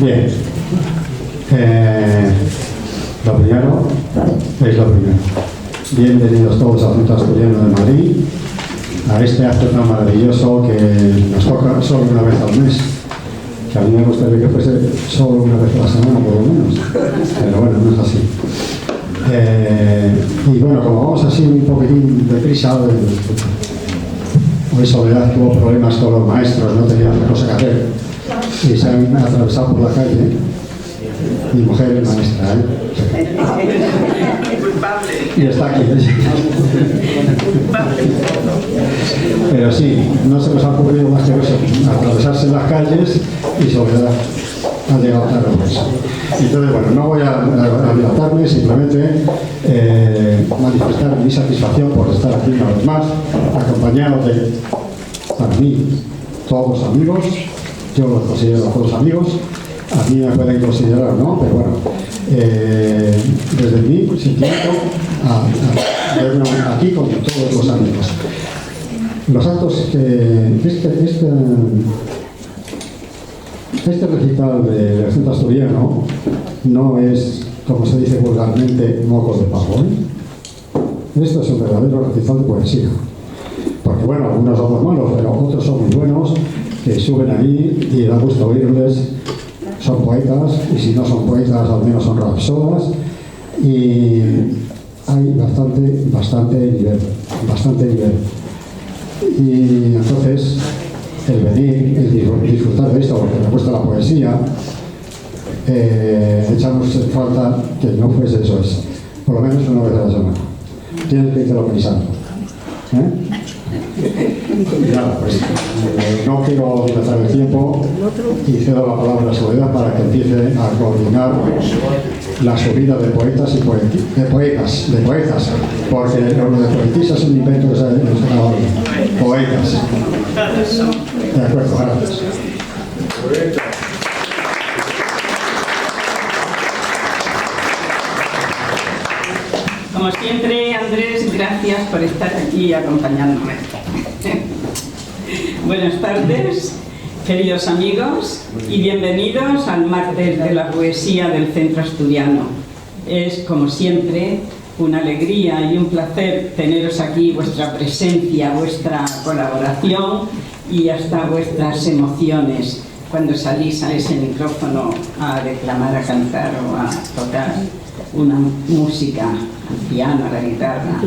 Bien. Lo primero es lo primero. Bienvenidos todos al Centro Asturiano de Madrid, a este acto tan maravilloso que nos toca solo una vez al mes. Que a mí me gustaría que fuese solo una vez a la semana, por lo menos. Pero bueno, no es así. Y bueno, como vamos así un poquitín deprisa, hoy Soledad tuvo problemas con los maestros, no tenía otra cosa que hacer. Y se han atravesado por la calle. Mi mujer es maestra, y está aquí. Pero sí, no se nos ha ocurrido más que eso, atravesarse en las calles y Soledad ha llegado tarde por eso. Entonces, bueno, no voy a dilatarme, simplemente manifestar mi satisfacción por estar aquí una vez más, acompañado de, para mí, todos amigos. Yo los considero todos amigos. A mí me pueden considerar, ¿no? Pero bueno, desde mi sentimiento aquí con todos los amigos. Los actos que este recital del Centro Asturiano no es, como se dice vulgarmente, mocos de pavo, ¿eh? Esto es un verdadero recital de poesía. Porque bueno, algunos somos malos, pero otros son muy buenos, que suben ahí y da gusto oírles. Son poetas, y si no son poetas, al menos son rapsodas, y hay bastante nivel. Y entonces, el venir y disfrutar de esto, porque me gusta la poesía, echamos falta que no fuese eso, por lo menos una vez a la semana. Tienes que irte pensando. Y nada, pues no quiero dilatar el tiempo y cedo la palabra a Soledad para que empiece a coordinar la subida de poetas y de poetas, porque lo de poetisas es un invento que se ha hecho poetas. De acuerdo, gracias. Como siempre, Andrés, gracias por estar aquí acompañándome. Buenas tardes, queridos amigos, y bienvenidos al Martes de la Poesía del Centro Asturiano. Es, como siempre, una alegría y un placer teneros aquí, vuestra presencia, vuestra colaboración y hasta vuestras emociones cuando salís a ese micrófono a declamar, a cantar o a tocar una música, al piano, a la guitarra.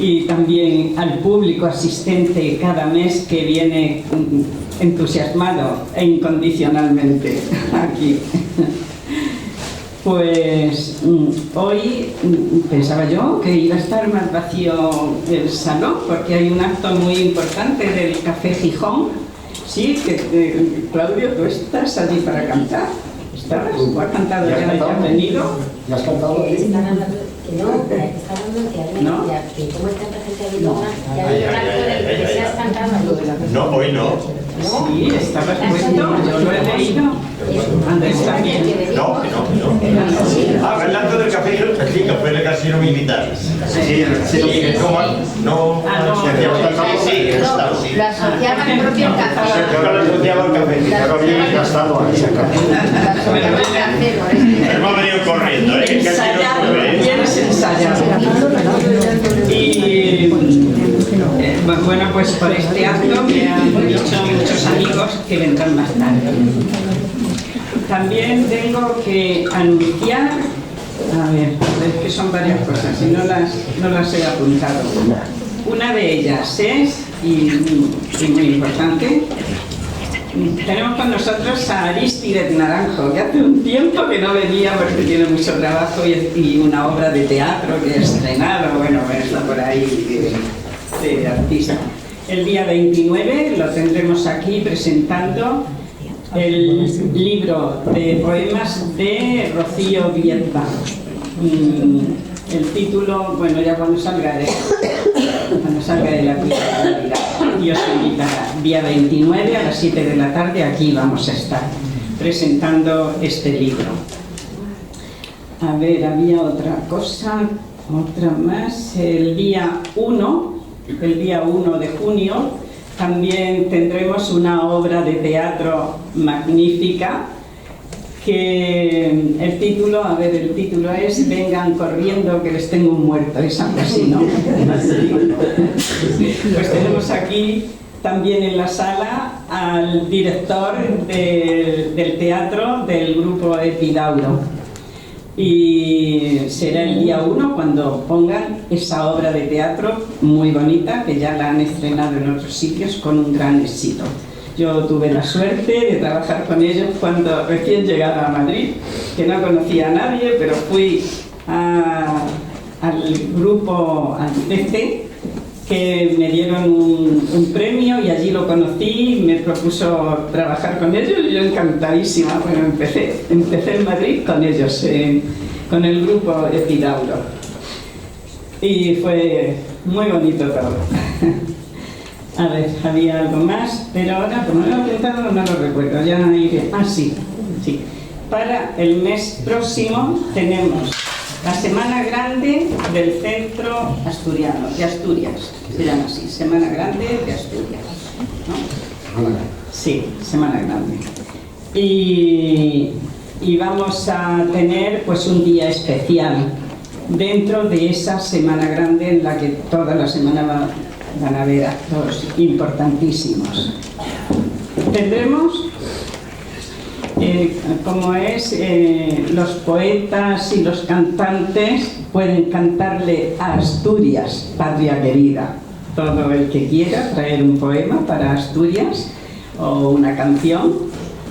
Y también al público asistente cada mes que viene entusiasmado e incondicionalmente aquí. Pues hoy pensaba yo que iba a estar más vacío el salón porque hay un acto muy importante del Café Gijón. Sí, que Claudio, tú estás allí para cantar. ¿Estabas? ¿O has cantado ya? ¿Ya has venido? ¿Ya has cantado? No, está hablando que cómo está presente que se has cantado. No, hoy no. Sí, estabas puesto, yo lo he leído. Andrés también. No. Hablando del café, sí, que fue el casino militar. Sí, no. Sí, lo asociaba al propio café. Yo lo asociaba al café. Pero bien gastado ahí ese café. Hemos venido corriendo, Quieres ensayar. Y bueno, pues por este acto me han dicho muchos amigos que vendrán más tarde. También tengo que anunciar, a ver, es que son varias cosas y no las he apuntado. Una de ellas es, y muy importante, tenemos con nosotros a Arístides Naranjo, que hace un tiempo que no venía porque tiene mucho trabajo y una obra de teatro que ha estrenado, bueno, está por ahí de artista. El día 29 lo tendremos aquí presentando el libro de poemas de Rocío Viedma. El título, bueno, ya cuando salga de la realidad, y os invitará. Día 29 a las 7 de la tarde, aquí vamos a estar presentando este libro. A ver, había otra cosa, otra más. El día 1 de junio, también tendremos una obra de teatro magnífica que el título es Vengan corriendo que les tengo un muerto, es algo así, ¿no? Pues tenemos aquí también en la sala al director del teatro del grupo Epidauro. Y será el día 1 cuando pongan esa obra de teatro muy bonita, que ya la han estrenado en otros sitios con un gran éxito. Yo tuve la suerte de trabajar con ellos cuando recién llegaba a Madrid, que no conocía a nadie, pero fui al grupo, al DC, que me dieron un premio y allí lo conocí, me propuso trabajar con ellos y yo encantadísima. Bueno, empecé en Madrid con ellos, con el grupo Epidauro. Y fue muy bonito todo. A ver, había algo más, pero ahora, como no lo he apuntado, no lo recuerdo, ya iré. Ah, sí. Para el mes próximo tenemos la Semana Grande del Centro Asturiano, de Asturias, se llama así, Semana Grande de Asturias, ¿no? Sí, Semana Grande. Y vamos a tener pues un día especial dentro de esa Semana Grande en la que toda la semana van a haber actos importantísimos. Tendremos, como es, los poetas y los cantantes pueden cantarle a Asturias, patria querida. Todo el que quiera traer un poema para Asturias o una canción.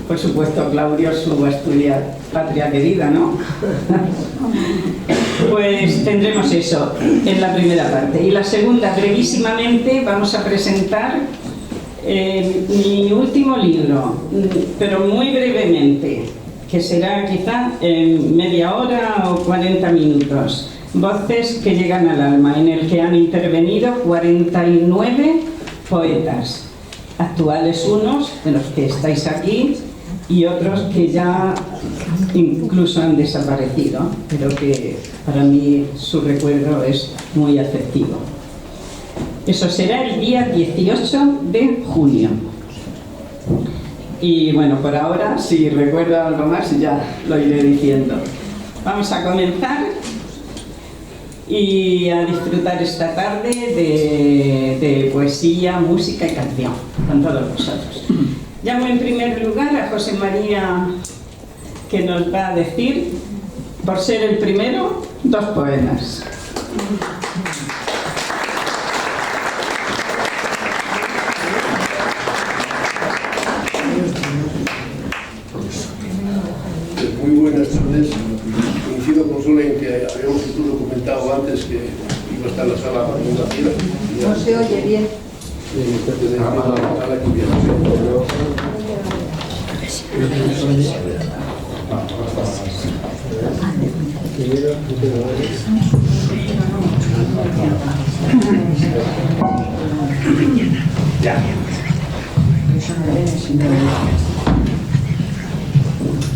Por supuesto, Claudio, su Asturias, patria querida, ¿no? Pues tendremos eso en la primera parte. Y la segunda, brevísimamente, vamos a presentar mi último libro, pero muy brevemente, que será quizá en media hora o 40 minutos. Voces que llegan al alma, en el que han intervenido 49 poetas, actuales unos, de los que estáis aquí, y otros que ya incluso han desaparecido, pero que para mí su recuerdo es muy afectivo. Eso será el día 18 de junio. Y bueno, por ahora, si recuerdo algo más, ya lo iré diciendo. Vamos a comenzar y a disfrutar esta tarde de poesía, música y canción con todos vosotros. Llamo en primer lugar a José María, que nos va a decir, por ser el primero, 2 poemas. Muy buenas tardes. Coincido con Sole en que habíamos incluso comentado antes que iba a estar la sala vacía. No se oye bien.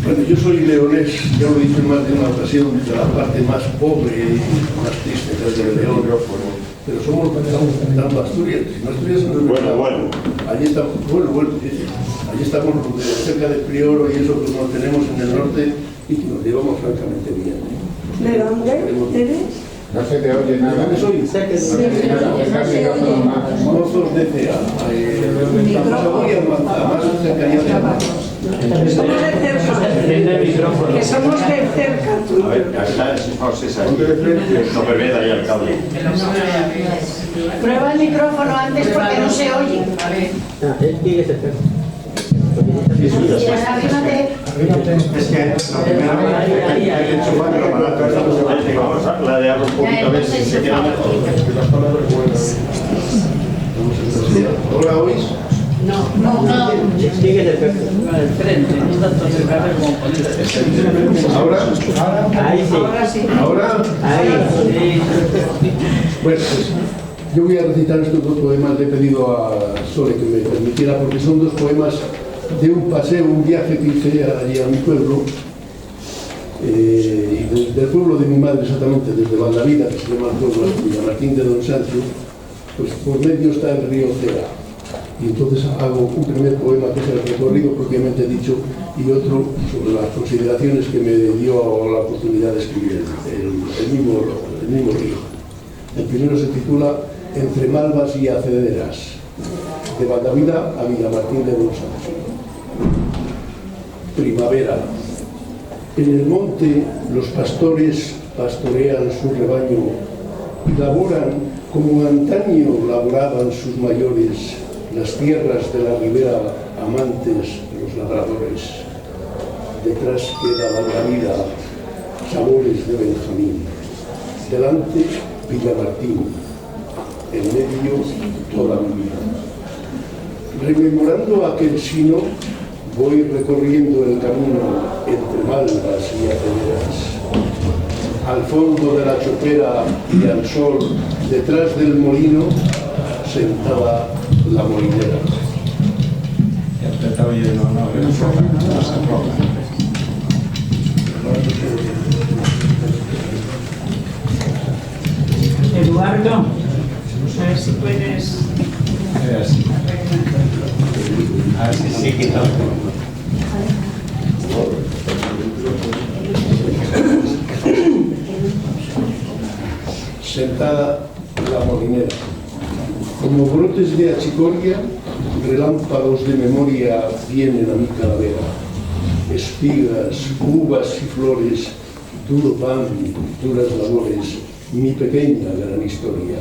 Bueno, yo soy leonés, ya lo he dicho en más de una ocasión, de la parte más pobre y más triste de León, pero somos tanto Asturias, si no Asturias no es bueno. Allí estamos, allí estamos cerca de Prioro y eso pues nos tenemos en el norte y nos llevamos francamente bien. ¿De dónde eres? No se te oye nada. ¿Dónde soy? Mozos de CA. Más cercanía de la. Somos de cerca. Que somos de cerca. A ver, acá es César. No permita ahí al cable. Prueba el micrófono antes porque no se oye. Pues arrímate. Es que la primera vez que hay que enchufar el aparato vamos a ladear un poquito a ver si se queda mejor. ¿Ahora oís? No. ¿Ahora? ¿Ahora? Bueno, pues yo voy a recitar estos 2 poemas. Le he pedido a Sole que me permitiera, porque son 2 poemas de un paseo, un viaje que hice allí a mi pueblo, y del pueblo de mi madre exactamente, desde Valdavida, que se llama el pueblo, Martín de Don Sancho, pues por medio está el río Cera. y entonces hago un primer poema que es el recorrido propiamente dicho y otro sobre las consideraciones que me dio la oportunidad de escribir el mismo río. El primero se titula Entre Malvas y Acederas, de Valdavida a Villamartín de Bolsa. Primavera. En el monte los pastores pastorean su rebaño y laboran como antaño laboraban sus mayores las tierras de la ribera amantes los labradores. Detrás queda Valdavida, sabores de Benjamín. Delante Villamartín, en medio toda mi vida. Rememorando aquel sino, voy recorriendo el camino entre malvas y acederas. Al fondo de la chopera y al sol, detrás del molino, sentada la molinera. Eduardo, a ver si puedes... A ver si sí, quitado. Sentada la molinera. Como brotes de achicoria, relámpagos de memoria vienen a mi calavera. Espigas, uvas y flores, duro pan, duras labores, mi pequeña gran historia.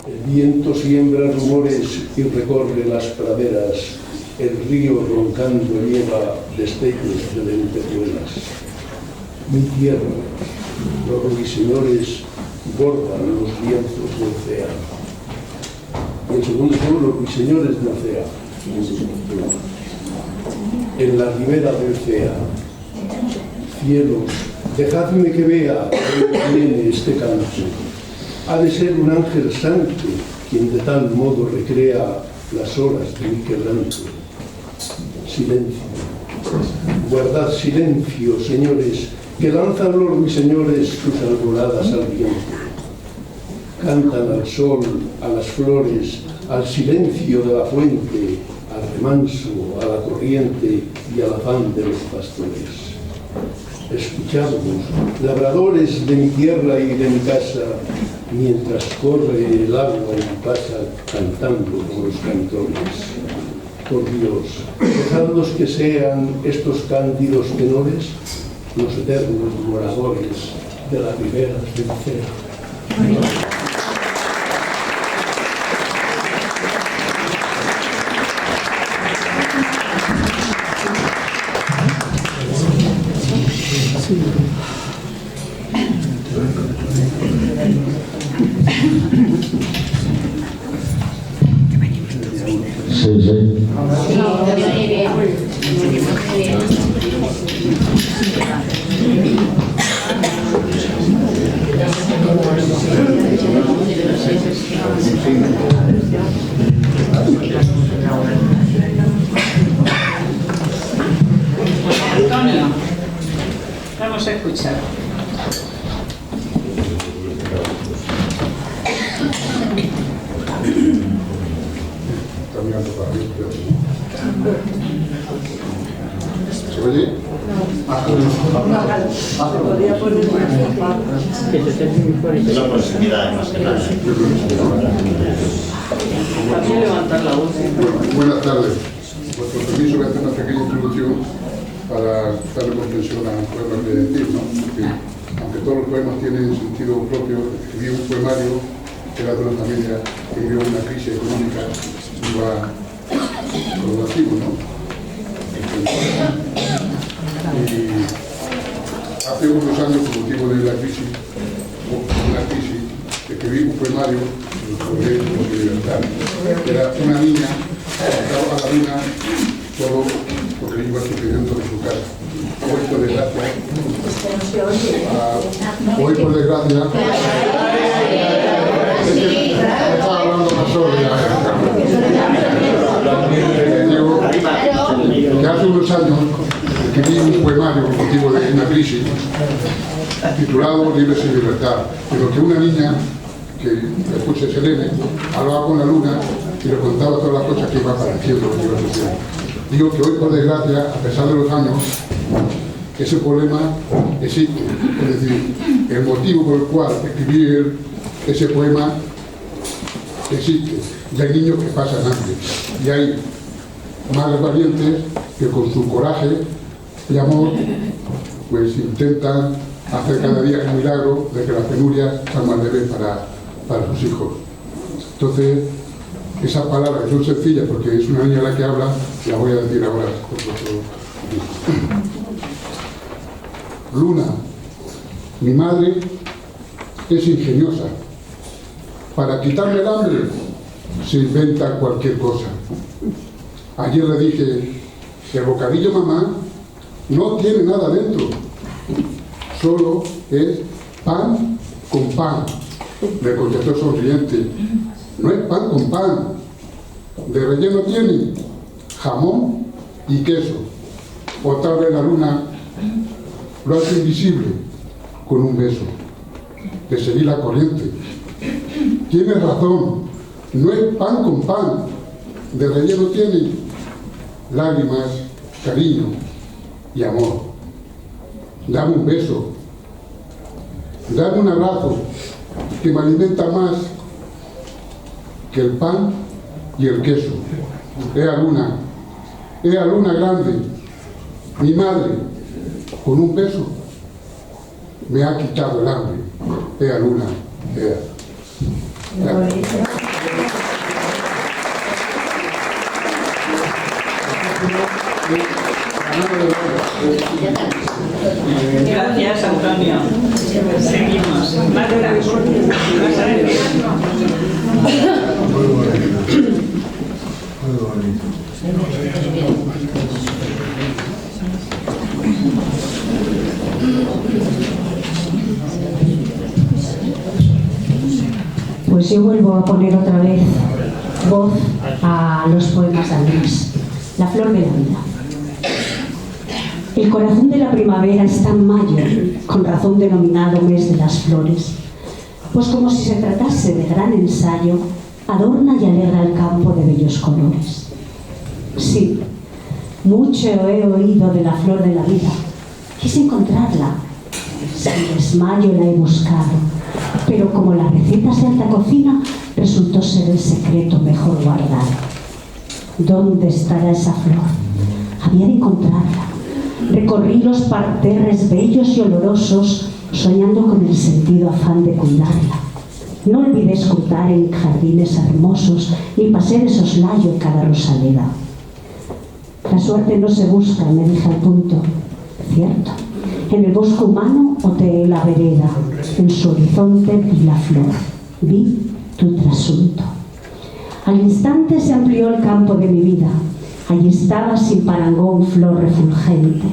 El viento siembra rumores y recorre las praderas, el río roncando lleva destellos de lentejuelas. Mi tierra, los ruiseñores bordan los lienzos del océano. Y el segundo son los ruiseñores del océano. En la ribera del océano. Cielos, dejadme que vea de dónde viene este canto. Ha de ser un ángel santo quien de tal modo recrea las horas de mi quebranto. Silencio. Guardad silencio, señores, que lanzan los ruiseñores sus alboradas al viento. Cantan al sol, a las flores, al silencio de la fuente, al remanso, a la corriente y al afán de los pastores. Escuchadnos, labradores de mi tierra y de mi casa, mientras corre el agua y pasa cantando como los cantores. Por Dios, dejadlos que sean estos cándidos tenores los eternos moradores de las riberas del océano. Sí, sí. Antonio, vamos a escuchar. ¿Se oye? Es la proximidad, más que nada. Buenas tardes. Por permiso voy a hacer una pequeña introducción para darle comprensión a un poema que decir, ¿no? Porque, aunque todos los poemas tienen sentido propio, escribí un poemario que era de una familia que vivió una crisis económica iba progresivo, ¿no? Y hace unos años, por motivo de la crisis, escribí un poemario sobre libertad. Era una niña que estaba a la luna todo lo que iba sucediendo en su casa. Hoy, por desgracia, estaba hablando más sobre que hace unos años escribí un poemario con motivo de una crisis titulado Libres en Libertad, en lo que una niña que después es Selene, hablaba con la luna y le contaba todas las cosas que iba apareciendo en la sociedad. Digo que hoy, por desgracia, a pesar de los años, ese problema existe. Es decir, el motivo por el cual escribí ese poema existe. Y hay niños que pasan hambre. Y hay madres valientes que con su coraje y amor pues intentan hacer cada día el milagro de que las penurias sean más leves para sus hijos. Entonces, esas palabras que son sencillas porque es una niña la que habla, la voy a decir ahora. Luna, mi madre es ingeniosa. Para quitarme el hambre se inventa cualquier cosa. Ayer le dije, el bocadillo mamá no tiene nada dentro, solo es pan con pan. Me contestó sonriente, no es pan con pan, de relleno tiene jamón y queso. O tal vez la luna lo hace invisible con un beso. Le seguí la corriente. Tienes razón, no es pan con pan, de relleno tiene lágrimas, cariño y amor. Dame un beso, dame un abrazo que me alimenta más que el pan y el queso. Ea luna grande, mi madre, con un beso me ha quitado el hambre. Ea luna, ea. Gracias, Antonio. Seguimos. Marta, ¿vas a decir? Pues yo vuelvo a poner otra vez voz a los poemas de Andrés, La flor de la vida. El corazón de la primavera está en mayo, con razón denominado mes de las flores, pues como si se tratase de gran ensayo, adorna y alegra el campo de bellos colores. Sí, mucho he oído de la flor de la vida, quise encontrarla, sin desmayo la he buscado, pero como las recetas de alta cocina, resultó ser el secreto mejor guardado. ¿Dónde estará esa flor? Había de encontrarla. Recorrí los parterres bellos y olorosos, soñando con el sentido afán de cuidarla. No olvidé escrutar en jardines hermosos, ni pasé de soslayo en cada rosaleda. La suerte no se busca, me dije al punto. Cierto, en el bosque humano oteé la vereda, en su horizonte vi la flor, vi tu trasunto. Al instante se amplió el campo de mi vida. Allí estaba sin parangón flor refulgente.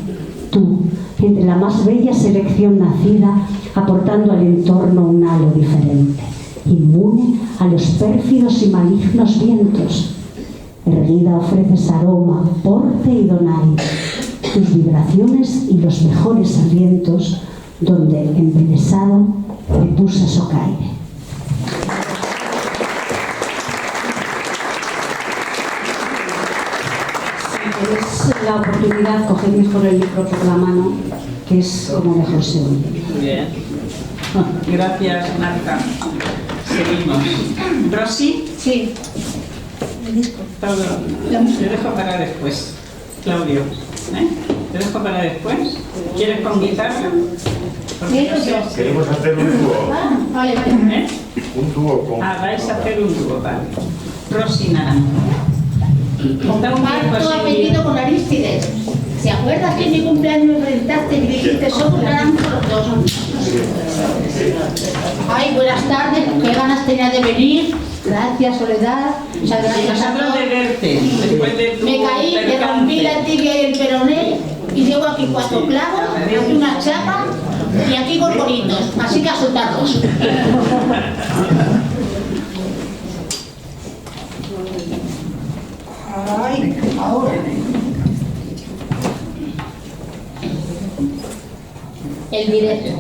Tú, entre la más bella selección nacida, aportando al entorno un halo diferente, inmune a los pérfidos y malignos vientos. Erguida ofreces aroma, porte y donaire, tus vibraciones y los mejores alientos, donde embelesado me puse a socaire. Es la oportunidad, coger mejor el micro por la mano, que es como mejor se oye. Bien. Gracias, Marta. Seguimos. ¿Rosy? Sí. Todo. Te dejo para después. Claudio, ¿te dejo para después? ¿Quieres con guitarra? Queremos hacer un dúo. Vale. Un dúo con... vais a hacer un dúo, vale. Rosy Naranjo. Comparto apellido con Arístides. ¿Se acuerdas que en mi cumpleaños me presentaste y dijiste somos naranjos los dos? Ay, buenas tardes, qué ganas tenía de venir. Gracias, Soledad. Muchas gracias a todos. de verte. Después de tu Me caí, me rompí la tibia y el peroné y llevo aquí 4 clavos, aquí una chapa y aquí gorgoritos. Así que a soltarlos. Ay, ahora. El directo.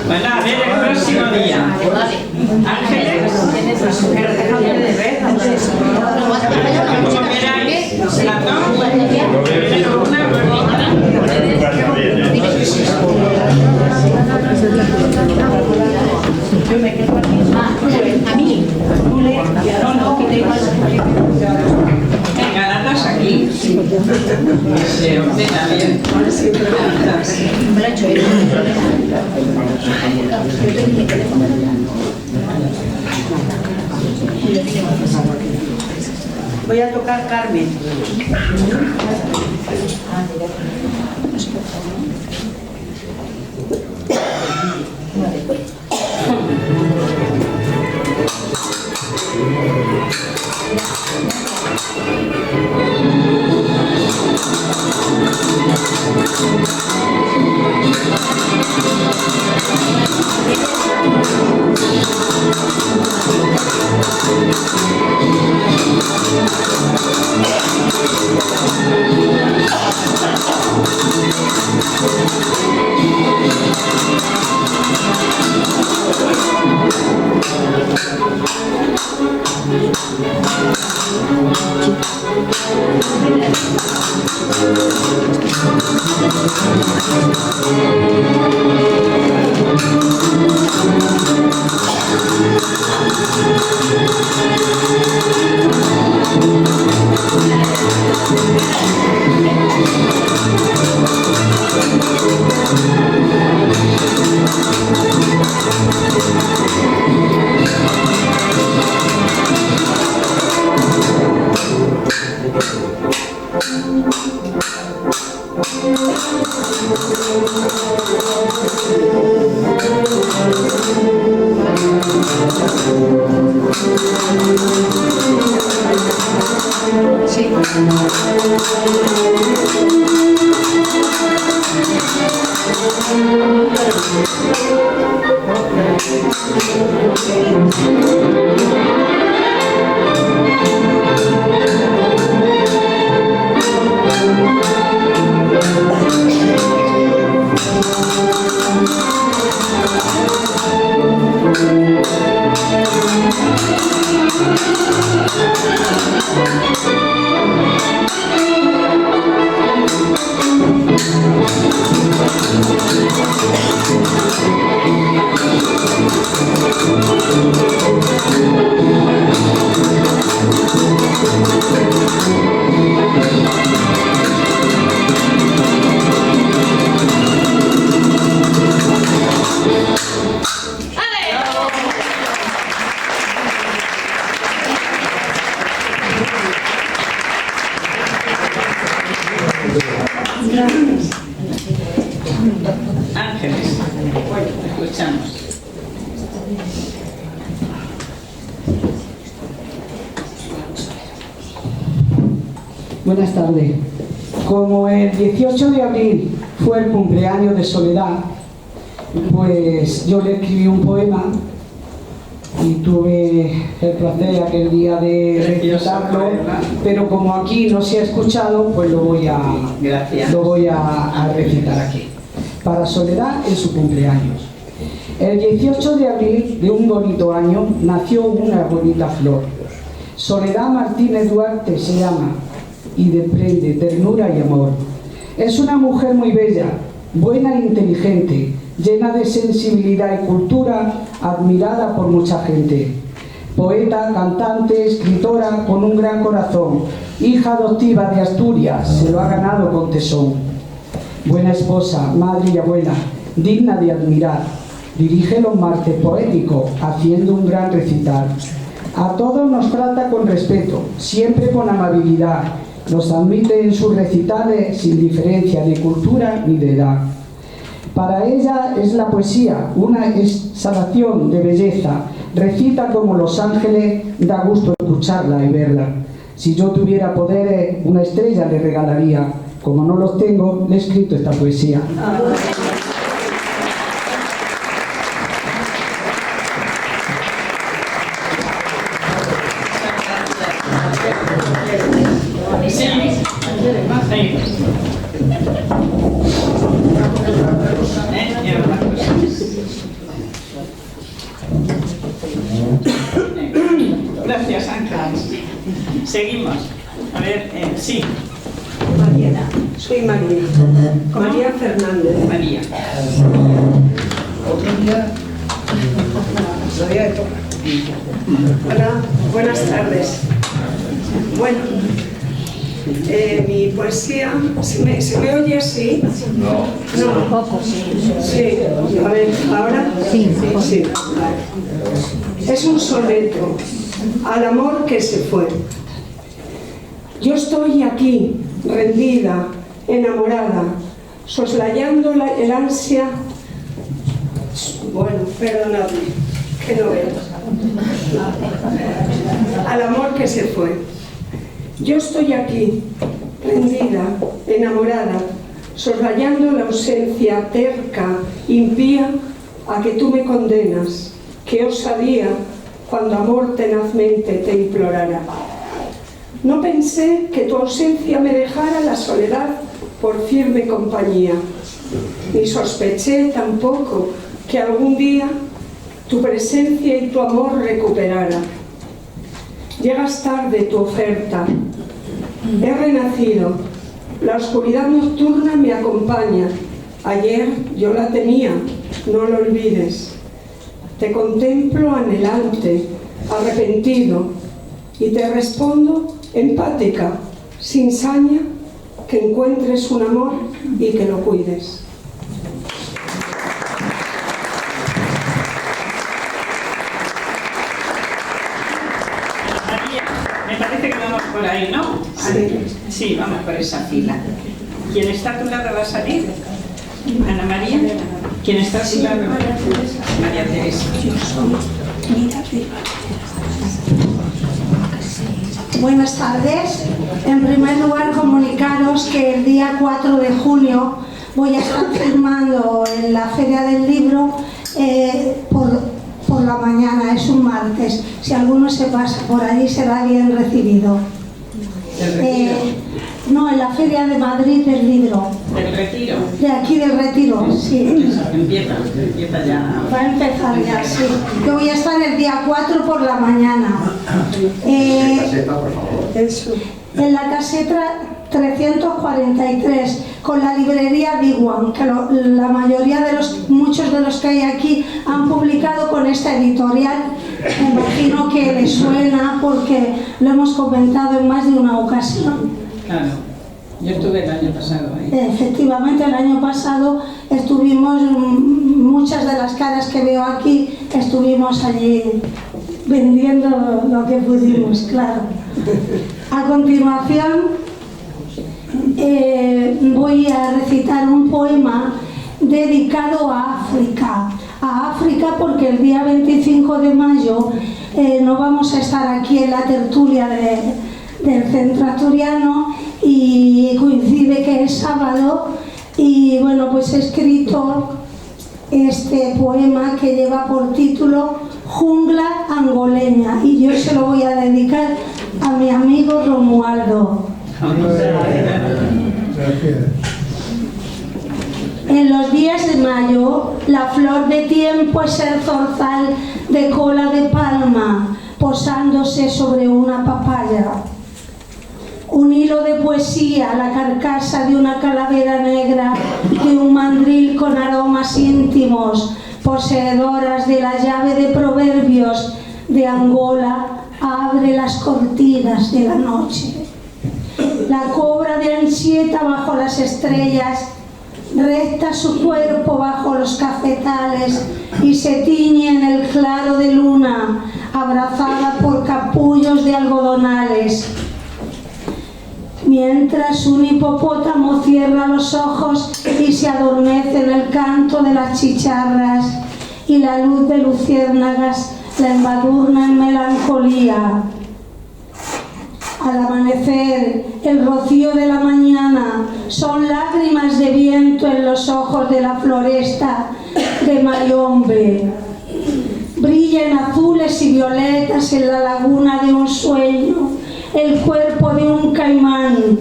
Bueno, a ver el próximo día. Ángeles. Como queráis. Las dos. Pero una bonita. Yo me quedo aquí. A mí. No, Venga, las dos aquí. Se ordena bien. me lo he hecho Voy a tocar Carmen. Ángeles. Escuchamos. Buenas tardes. Como el 18 de abril fue el cumpleaños de Soledad, pues yo le escribí un poema y tuve el placer aquel día de recitarlo, pero como aquí no se ha escuchado, pues lo voy a recitar aquí. Para Soledad en su cumpleaños. El 18 de abril de un bonito año nació una bonita flor. Soledad Martínez Duarte se llama y desprende ternura y amor. Es una mujer muy bella, buena e inteligente, llena de sensibilidad y cultura, admirada por mucha gente. Poeta, cantante, escritora con un gran corazón, hija adoptiva de Asturias, se lo ha ganado con tesón. Buena esposa, madre y abuela, digna de admirar. Dirige los martes poéticos, haciendo un gran recital. A todos nos trata con respeto, siempre con amabilidad. Nos admite en sus recitales sin diferencia de cultura ni de edad. Para ella es la poesía una exhalación de belleza. Recita como los ángeles, da gusto escucharla y verla. Si yo tuviera poderes, una estrella le regalaría. Como no los tengo, le he escrito esta poesía. Gracias, Ángel. Seguimos. A ver, sí. María, soy María. María Fernández. María. Otro día. Otro día de toca. Hola, buenas tardes. Bueno, mi poesía, ¿se me oye así? No. Un poco, sí. Sí, a ver, ¿ahora? Sí. Es un soneto al amor que se fue. Yo estoy aquí, rendida, enamorada, soslayando el ansia. Bueno, perdonadme, que no veo. Al amor que se fue. Yo estoy aquí, rendida, enamorada, soslayando la ausencia terca, impía, a que tú me condenas. Qué osadía cuando amor tenazmente te implorara. No pensé que tu ausencia me dejara la soledad por firme compañía, ni sospeché tampoco que algún día tu presencia y tu amor recuperara. Llegas tarde tu oferta, he renacido, la oscuridad nocturna me acompaña. Ayer yo la tenía, no lo olvides. Te contemplo anhelante, arrepentido, y te respondo empática, sin saña, que encuentres un amor y que lo cuides. María, me parece que vamos por ahí, ¿no? Sí, vamos por esa fila. ¿Quién está a tu lado va a salir? Ana María. ¿Quién está a tu lado? María Teresa. Buenas tardes. En primer lugar, comunicaros que el día 4 de junio voy a estar firmando en la Feria del Libro por la mañana, es un martes. Si alguno se pasa por allí será bien recibido. No, en la Feria de Madrid del Libro. ¿Del Retiro? De aquí del Retiro, sí. Empieza ya. Va a empezar ya, sí. Yo voy a estar el día 4 por la mañana. En la caseta 343, con la librería Diguan, que la mayoría de muchos de los que hay aquí han publicado con esta editorial. Me imagino que les suena porque lo hemos comentado en más de una ocasión. Claro, yo estuve el año pasado ahí. Efectivamente, el año pasado estuvimos, muchas de las caras que veo aquí, estuvimos allí vendiendo lo que pudimos, claro. A continuación, voy a recitar un poema dedicado a África. A África porque el día 25 de mayo no vamos a estar aquí en la tertulia del Centro Asturiano y coincide que es sábado y bueno, pues he escrito este poema que lleva por título Jungla Angoleña y yo se lo voy a dedicar a mi amigo Romualdo. En los días de mayo, la flor de tiempo es el zorzal de cola de palma, posándose sobre una papaya. Un hilo de poesía, la carcasa de una calavera negra, de un mandril con aromas íntimos, poseedoras de la llave de proverbios de Angola, abre las cortinas de la noche. La cobra de Anchieta bajo las estrellas recta su cuerpo bajo los cafetales y se tiñe en el claro de luna, abrazada por capullos de algodonales. Mientras un hipopótamo cierra los ojos y se adormece en el canto de las chicharras y la luz de luciérnagas la embadurna en melancolía. Al amanecer, el rocío de la mañana son lágrimas de viento en los ojos de la floresta de Mayombe. Brillan azules y violetas en la laguna de un sueño el cuerpo de un caimán,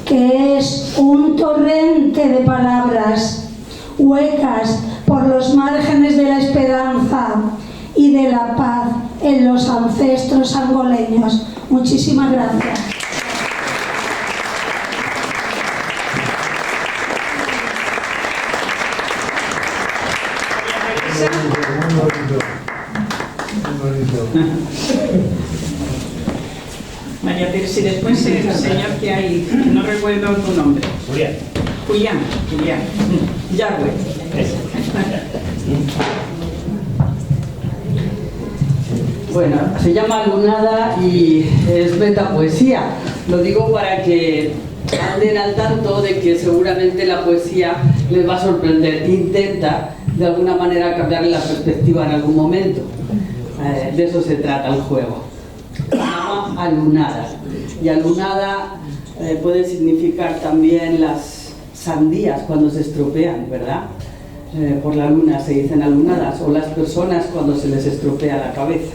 que es un torrente de palabras huecas por los márgenes de la esperanza y de la paz en los ancestros angoleños. Muchísimas gracias. María Teresa, y después el señor que hay, no recuerdo tu nombre. Julián. Yahweh. Bueno, se llama Lunada y es metapoesía. Lo digo para que anden al tanto de que seguramente la poesía les va a sorprender. Intenta de alguna manera cambiarle la perspectiva en algún momento. De eso se trata el juego. Se llama Alunada. Y alunada puede significar también las sandías cuando se estropean, ¿verdad? Por la luna se dicen alunadas, o las personas cuando se les estropea la cabeza.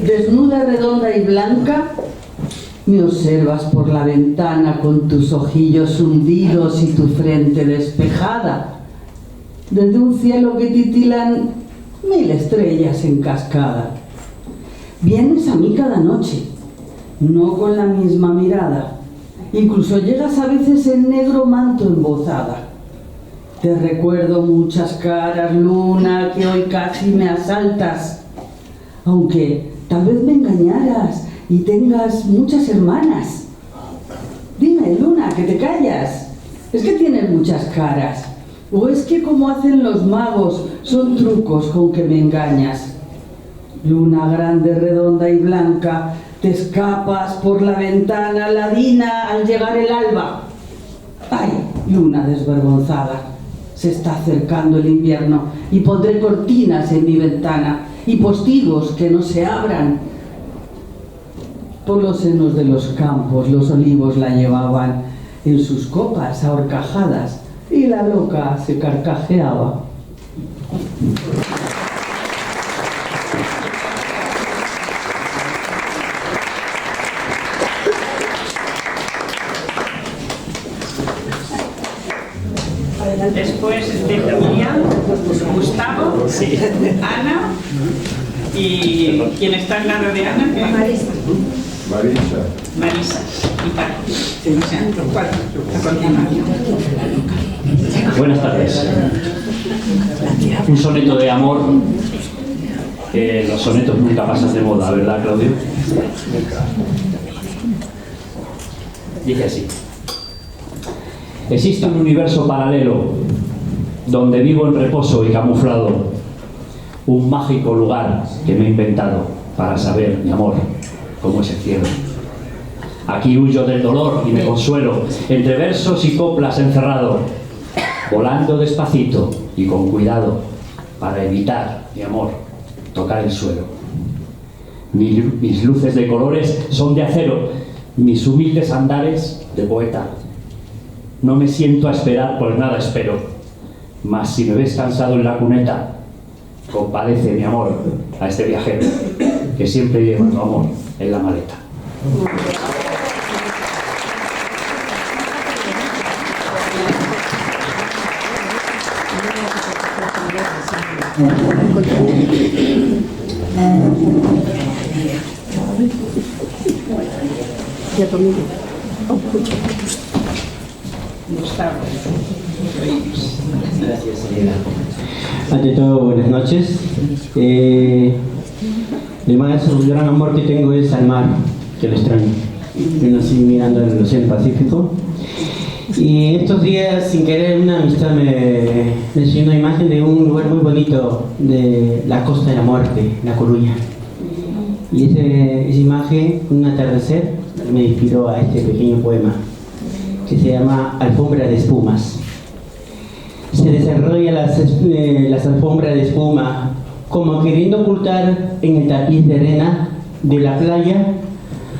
Desnuda, redonda y blanca, me observas por la ventana con tus ojillos hundidos y tu frente despejada, desde un cielo que titilan 1000 estrellas en cascada. Vienes a mí cada noche, no con la misma mirada, incluso llegas a veces en negro manto embozada. Te recuerdo muchas caras, luna, que hoy casi me asaltas, aunque tal vez me engañaras y tengas muchas hermanas. Dime, luna, que te callas, es que tienes muchas caras, o es que como hacen los magos, son trucos con que me engañas. Luna grande, redonda y blanca, te escapas por la ventana ladina al llegar el alba. ¡Ay, luna desvergonzada! Se está acercando el invierno y pondré cortinas en mi ventana y postigos que no se abran. Por los senos de los campos los olivos la llevaban en sus copas a horcajadas y la loca se carcajeaba. Después de Julián, Gustavo, Ana y quien está al lado de Ana, Marisa y Paco. O sea, 4 a continuación. Buenas tardes. Un soneto de amor. Los sonetos nunca pasan de moda, ¿verdad, Claudio? Dice así. Existe un universo paralelo donde vivo en reposo y camuflado, un mágico lugar que me he inventado para saber, mi amor, cómo es el cielo. Aquí huyo del dolor y me consuelo, entre versos y coplas encerrado, volando despacito y con cuidado, para evitar, mi amor, tocar el suelo. Mis luces de colores son de acero, mis humildes andares de poeta. No me siento a esperar, pues nada espero, mas si me ves cansado en la cuneta, compadece, mi amor, a este viajero, que siempre lleva tu amor en la maleta. Gracias, señora. Ante todo, buenas noches. El más gran amor que tengo es al mar, que lo extraño. Yo nací mirando el Océano Pacífico. Y estos días, sin querer, una amistad me enseñó una imagen de un lugar muy bonito de la Costa de la Muerte, La Coruña. Y esa imagen, un atardecer, me inspiró a este pequeño poema que se llama Alfombra de Espumas. Se desarrolla las alfombras de espuma como queriendo ocultar en el tapiz de arena de la playa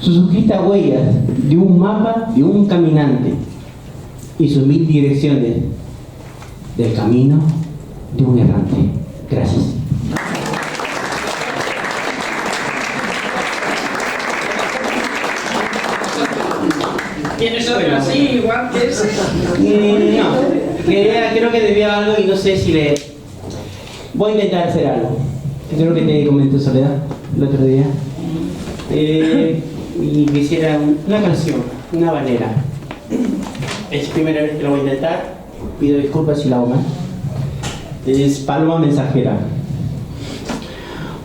sus suscritas huellas de un mapa de un caminante y sus 1000 direcciones del camino de un errante. Gracias. ¿Tienes otro así, igual que ese? No, creo que debía algo y no sé si le... Voy a intentar hacer algo. Creo que te comenté, Soledad, el otro día. Y quisiera una canción, una habanera. Es la primera vez que lo voy a intentar. Pido disculpas si la hago mal. Es Paloma Mensajera.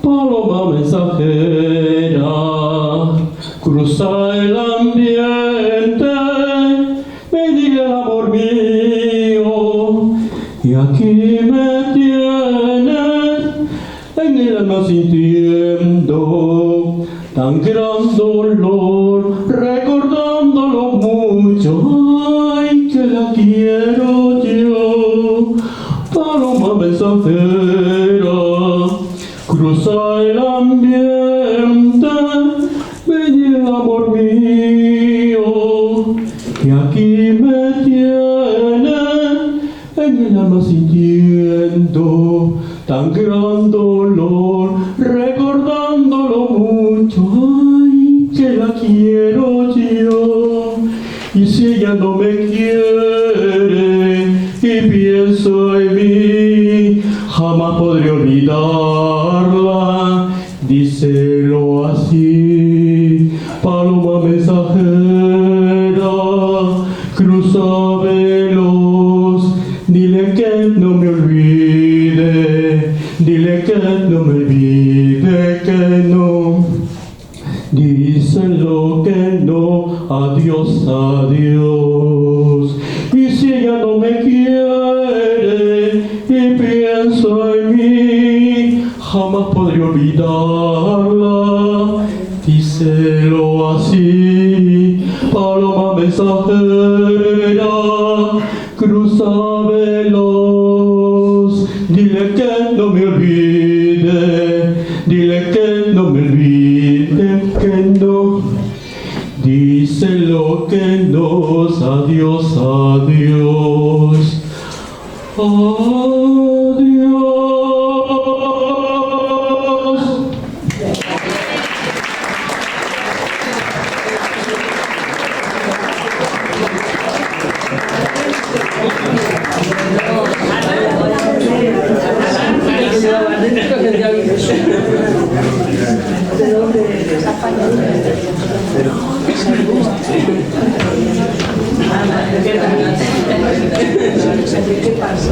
Paloma mensajera, cruza el ambiente, me diga el amor mío, y aquí me tienes en el alma sintiendo tan gran dolor, recordándolo mucho, ay que la quiero yo. Paloma mensajera, cruza el ambiente, ven el amor mío, que aquí me tiene en el alma sintiendo tan gran dolor, recordándolo mucho, ay, que la quiero yo. Y si ella no me quiere y pienso en mí, jamás podré olvidarla, díselo así. Paloma mensajera, cruza veloz, dile que no me olvide, dile que no me olvide, que no. Díselo que no, adiós, adiós. Y si ella no me quiere y pienso en mí, jamás podré olvidarla, díselo así. Paloma mensajera, cruza veloz, dile que no me olvide, dile que no me olvide, que no. Díselo que no, adiós, adiós, adiós. ¿Qué pasa?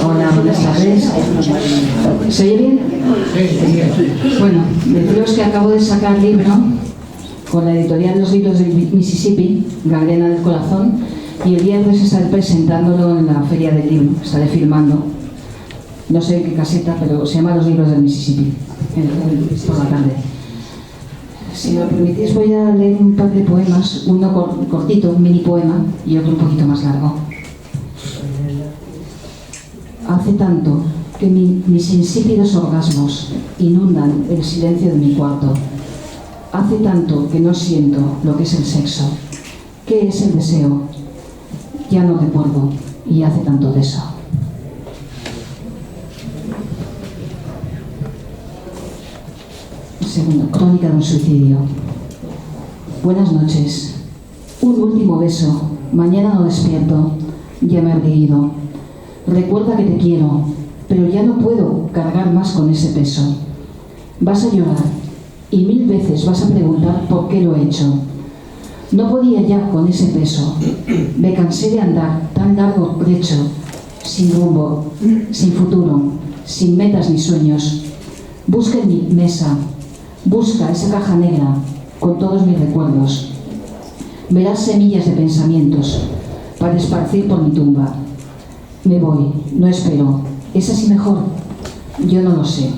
Hola, buenas tardes. ¿Se oye bien? Bueno, deciros que acabo de sacar libro con la editorial Los Libros del Mississippi, Gabriela del Corazón, y el viernes estaré presentándolo en la Feria del Libro, estaré filmando. No sé en qué caseta, pero se llama Los Libros del Mississippi, por la tarde. Si me lo permitís, voy a leer un par de poemas, uno cortito, un mini poema, y otro un poquito más largo. Hace tanto que mis insípidos orgasmos inundan el silencio de mi cuarto. Hace tanto que no siento lo que es el sexo. ¿Qué es el deseo? Ya no recuerdo, y hace tanto de eso. Segundo, crónica de un suicidio. Buenas noches. Un último beso. Mañana no despierto. Ya me habré ido. Recuerda que te quiero, pero ya no puedo cargar más con ese peso. Vas a llorar y 1000 veces vas a preguntar por qué lo he hecho. No podía ya con ese peso. Me cansé de andar tan largo trecho, sin rumbo, sin futuro, sin metas ni sueños. Busca en mi mesa, busca esa caja negra con todos mis recuerdos. Verás semillas de pensamientos para esparcir por mi tumba. Me voy, no espero. ¿Es así mejor? Yo no lo sé.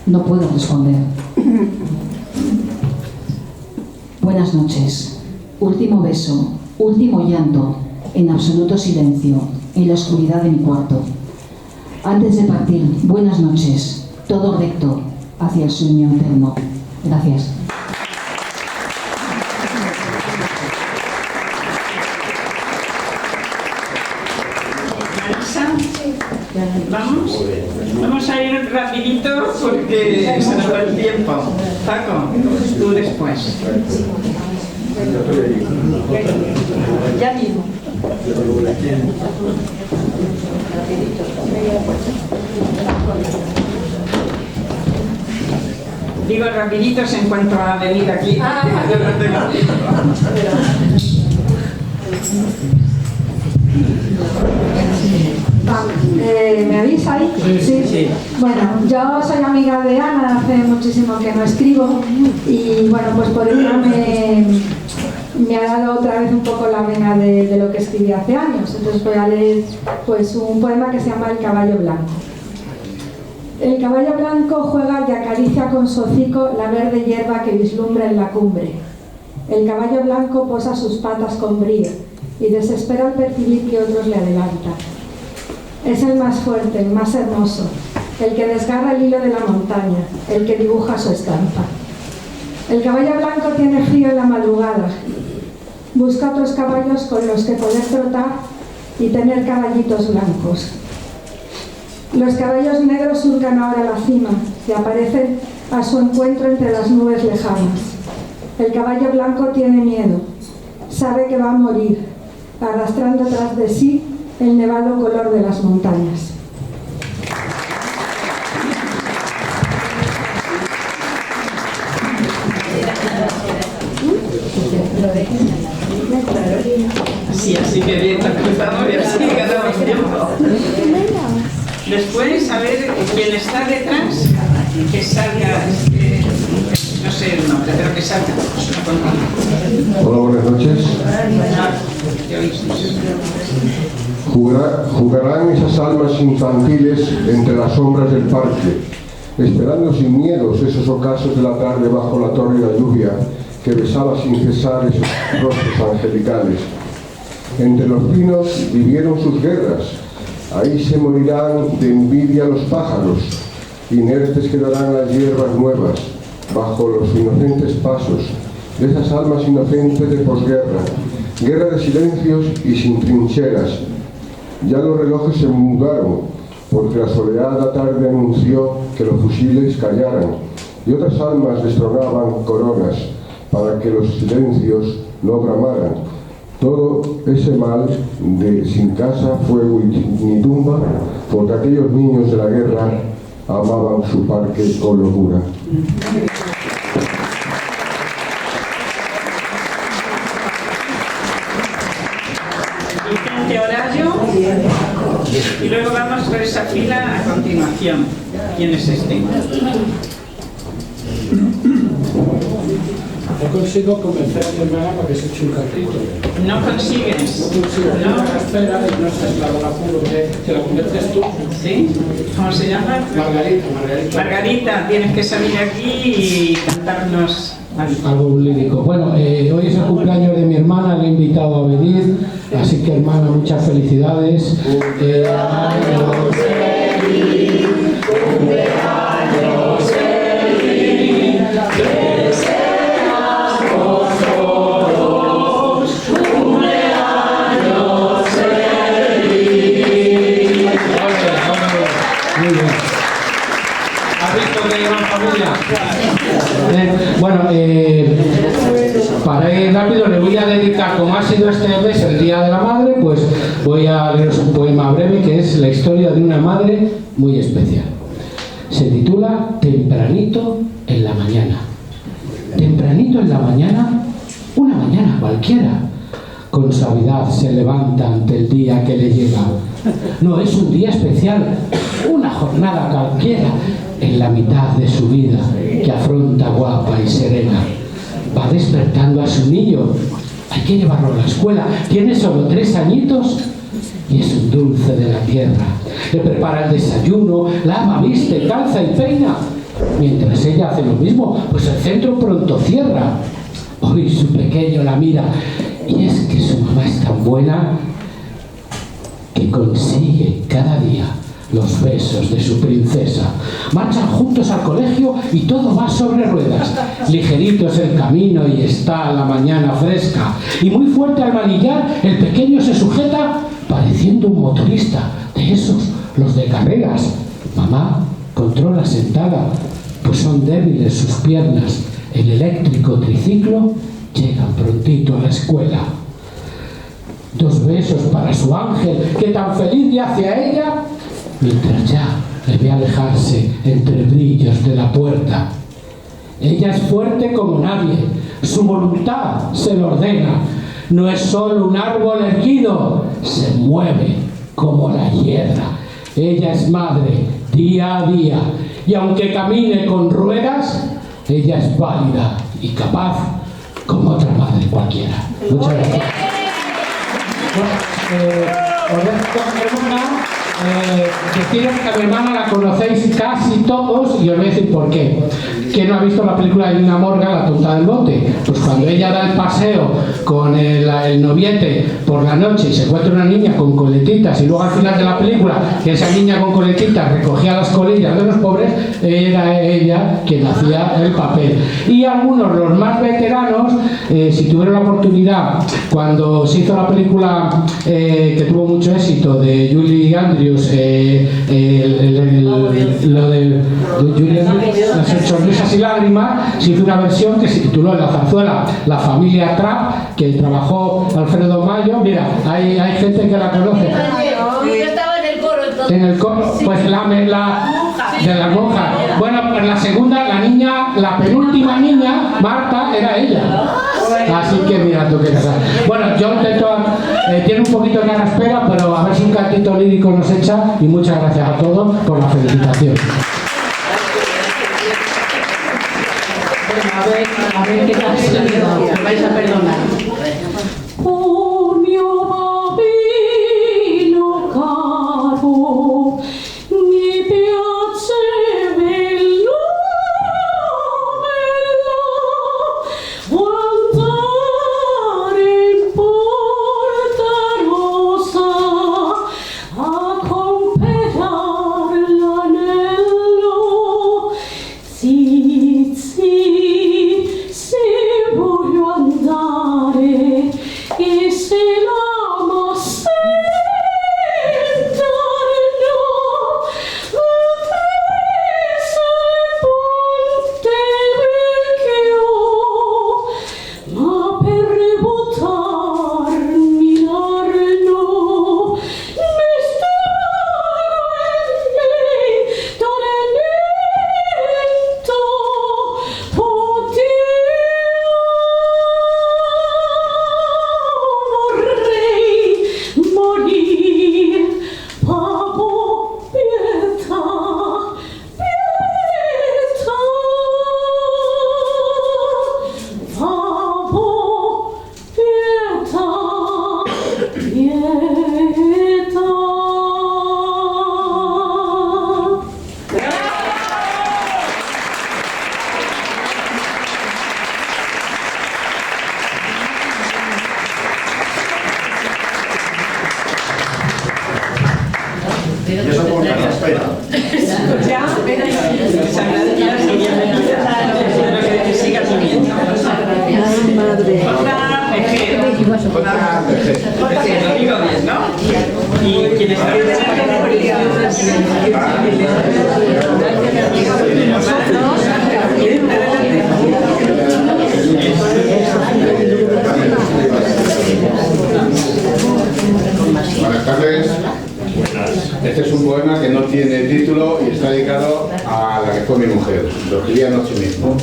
No puedo responder. Buenas noches. Último beso, último llanto, en absoluto silencio, en la oscuridad de mi cuarto. Antes de partir, buenas noches. Todo recto hacia el sueño eterno. Gracias. Vamos a ir rapidito porque se nos va el tiempo. Paco, tú después. Ya digo. Digo rapiditos en cuanto a venir aquí. Yo no tengo tiempo. ¿Me avisáis? Sí. Bueno, yo soy amiga de Ana, hace muchísimo que no escribo y bueno, pues por ello me ha dado otra vez un poco la vena de lo que escribí hace años. Entonces voy a leer pues un poema que se llama El caballo blanco. El caballo blanco juega y acaricia con su hocico la verde hierba que vislumbra en la cumbre. El caballo blanco posa sus patas con brío y desespera al percibir que otros le adelantan. Es el más fuerte, el más hermoso, el que desgarra el hilo de la montaña, el que dibuja su estampa. El caballo blanco tiene frío en la madrugada. Busca otros caballos con los que poder trotar y tener caballitos blancos. Los caballos negros surcan ahora la cima y aparecen a su encuentro entre las nubes lejanas. El caballo blanco tiene miedo, sabe que va a morir, arrastrando tras de sí el nevado color de las montañas. Así que bien, empezamos y así ganamos tiempo. Después, a ver, quien está detrás, que salga, no sé el nombre, pero que salga. Hola, buenas noches. Jugarán esas almas infantiles entre las sombras del parque, esperando sin miedos esos ocasos de la tarde bajo la tórrida lluvia que besaba sin cesar esos rostros angelicales. Entre los pinos vivieron sus guerras, ahí se morirán de envidia los pájaros, inertes quedarán las hierbas nuevas, bajo los inocentes pasos de esas almas inocentes de posguerra, guerra de silencios y sin trincheras. Ya los relojes se mudaron, porque la soleada tarde anunció que los fusiles callaran, y otras almas destronaban coronas, para que los silencios no bramaran. Todo ese mal de sin casa, fuego y ni tumba, porque aquellos niños de la guerra amaban su parque con locura. Vicente Horacio, y luego vamos por esa fila a continuación. ¿Quién es este? No consigo convencer a mi hermana para que se eche un cartito. No consigues. No consigo. No. Espera, y no sé, claro, la apuro que la convences tú. ¿Sí? ¿Cómo se llama? Margarita. Margarita, tienes que salir aquí y cantarnos algo lírico. Bueno, hoy es el cumpleaños de mi hermana, le he invitado a venir, así que hermana, muchas felicidades. Años feliz, cumpleaños feliz, que seas con todos, cumpleaños feliz. Muy bien. ¿Has visto que llevan familia? Bueno, para ir sido este mes el Día de la Madre, pues voy a leeros un poema breve que es la historia de una madre muy especial. Se titula Tempranito en la mañana. Tempranito en la mañana, una mañana cualquiera, con suavidad se levanta ante el día que le llega. No es un día especial, una jornada cualquiera en la mitad de su vida que afronta guapa y serena. Va despertando a su niño, hay que llevarlo a la escuela, tiene solo 3 añitos y es un dulce de la tierra. Le prepara el desayuno, lava, viste, calza y peina. Mientras ella hace lo mismo, pues el centro pronto cierra. Hoy su pequeño la mira y es que su mamá es tan buena que consigue cada día los besos de su princesa. Marchan juntos al colegio y todo va sobre ruedas. Ligerito es el camino y está la mañana fresca. Y muy fuerte al manillar, el pequeño se sujeta pareciendo un motorista de esos, los de carreras. Mamá controla sentada, pues son débiles sus piernas. El eléctrico triciclo llegan prontito a la escuela. 2 besos para su ángel, que tan feliz le hace a ella, mientras ya le ve alejarse entre brillos de la puerta. Ella es fuerte como nadie, su voluntad se lo ordena. No es solo un árbol erguido, se mueve como la hiedra. Ella es madre día a día, y aunque camine con ruedas, ella es válida y capaz como otra madre cualquiera. Muchas gracias. Deciros que a mi hermana la conocéis casi todos y os voy a decir por qué. ¿Quién no ha visto la película de Nina Morgan, La tonta del bote? Pues cuando ella da el paseo con el noviete por la noche y se encuentra una niña con coletitas y luego al final de la película que esa niña con coletitas recogía las colillas de los pobres, era ella quien hacía el papel. Y algunos, los más veteranos, si tuvieron la oportunidad, cuando se hizo la película que tuvo mucho éxito de Julie Andrews, lo de Julie Andrews, Las sonrisas y lágrimas, se hizo una versión que se tituló en la zarzuela La familia Trapp, que trabajó Alfredo Mayo. Mira, hay gente que la conoce. Yo estaba en el coro entonces. En el coro, pues de la monja. Bueno, pues la segunda, la niña, la penúltima niña, Marta, era ella. Así que mira tú qué cosa. Bueno, yo tiene un poquito de cara espera, pero a ver si un cantito lírico nos echa, y muchas gracias a todos por la felicitación. A ver qué tal se me vais a perdonar. Oh mio bambino caro, mi piace bello, bello, andare in Porta Rosa a comperar l'anello. Sì, sì, voglio andare e se l'amo senta no, ponte vecchio, ma per votarmi l'arno mi stavo in me tormento. Vorrei morir, papo, pietà, pietà, papo, pietà, pietà. Y eso por la espera. Ya, espera, les agradezco la siguiente. Espero que sigas viviendo. Madre. Otra vejez. Otra vejez. Lo digo bien, ¿no? Y quienes están tardes. Este es un poema que no tiene título y está dedicado a la que fue mi mujer. Lo escribí anoche mismo.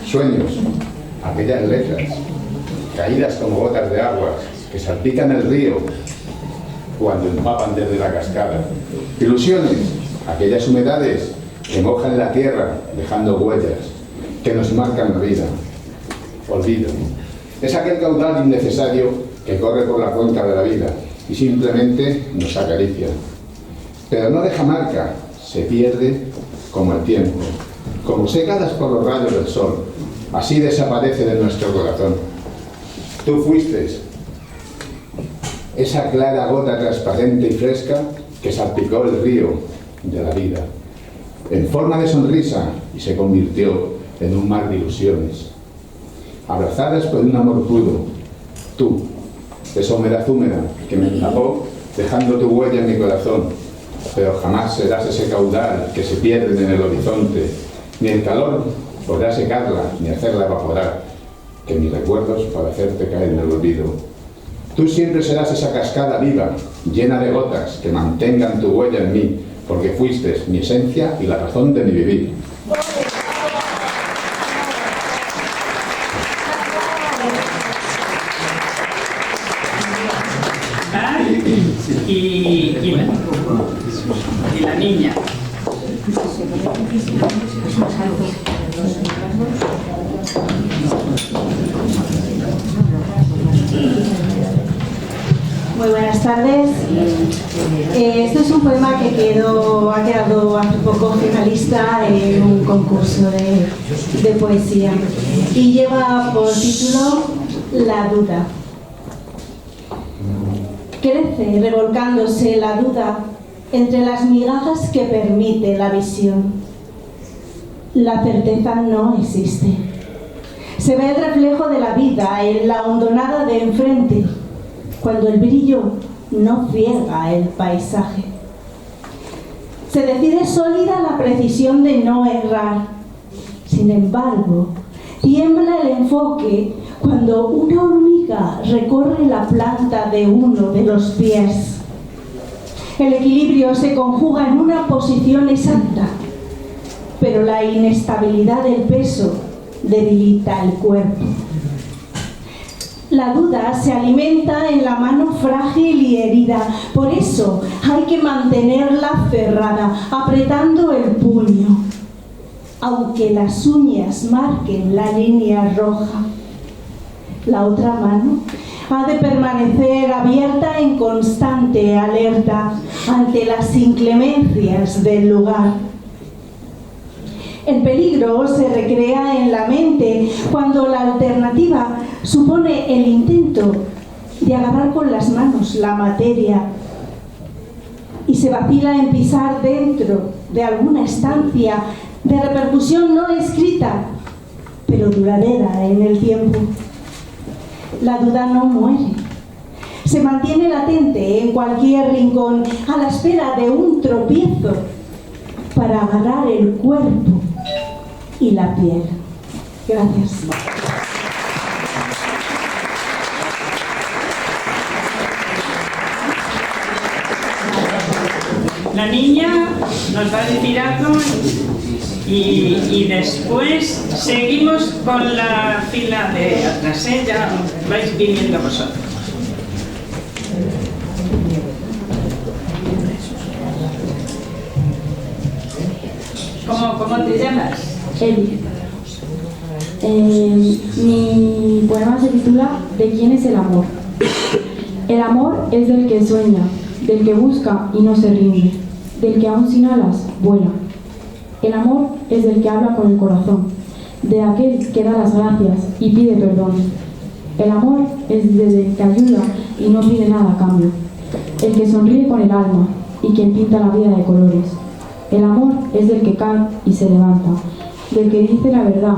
Sueños, aquellas letras, caídas como gotas de agua que salpican el río cuando empapan desde la cascada. Ilusiones, aquellas humedades que mojan la tierra dejando huellas que nos marcan la vida. Olvido, es aquel caudal innecesario que corre por la cuenca de la vida y simplemente nos acaricia. Pero no deja marca, se pierde como el tiempo, como secadas por los rayos del sol, así desaparece de nuestro corazón. Tú fuiste esa clara gota transparente y fresca que salpicó el río de la vida, en forma de sonrisa, y se convirtió en un mar de ilusiones. Abrazadas por un amor puro, tú, esa humedad húmeda que me empapó, dejando tu huella en mi corazón, pero jamás serás ese caudal que se pierde en el horizonte, ni el calor podrá secarla ni hacerla evaporar, que mis recuerdos para hacerte caer en el olvido. Tú siempre serás esa cascada viva, llena de gotas que mantengan tu huella en mí, porque fuiste mi esencia y la razón de mi vivir. Y la niña. Muy buenas tardes. Este es un poema que ha quedado hace poco finalista en un concurso de poesía y lleva por título La duda. Crece revolcándose la duda entre las migajas que permite la visión. La certeza no existe. Se ve el reflejo de la vida en la hondonada de enfrente, cuando el brillo no ciega el paisaje. Se decide sólida la precisión de no errar. Sin embargo, tiembla el enfoque cuando una hormiga recorre la planta de uno de los pies. El equilibrio se conjuga en una posición exacta, pero la inestabilidad del peso debilita el cuerpo. La duda se alimenta en la mano frágil y herida, por eso hay que mantenerla cerrada, apretando el puño, aunque las uñas marquen la línea roja. La otra mano ha de permanecer abierta en constante alerta ante las inclemencias del lugar. El peligro se recrea en la mente cuando la alternativa supone el intento de agarrar con las manos la materia y se vacila en pisar dentro de alguna estancia de repercusión no escrita, pero duradera en el tiempo. La duda no muere. Se mantiene latente en cualquier rincón a la espera de un tropiezo para agarrar el cuerpo y la piel. Gracias. La niña nos va a decir algo y después seguimos con la fila de atrás, ¿eh? Ya vais viniendo vosotros. ¿Cómo te llamas? Eli. Mi poema se titula ¿De quién es el amor? El amor es del que sueña, del que busca y no se rinde, del que aún sin alas vuela. El amor es del que habla con el corazón, de aquel que da las gracias y pide perdón. El amor es del que ayuda y no pide nada a cambio, el que sonríe con el alma y quien pinta la vida de colores. El amor es del que cae y se levanta, del que dice la verdad,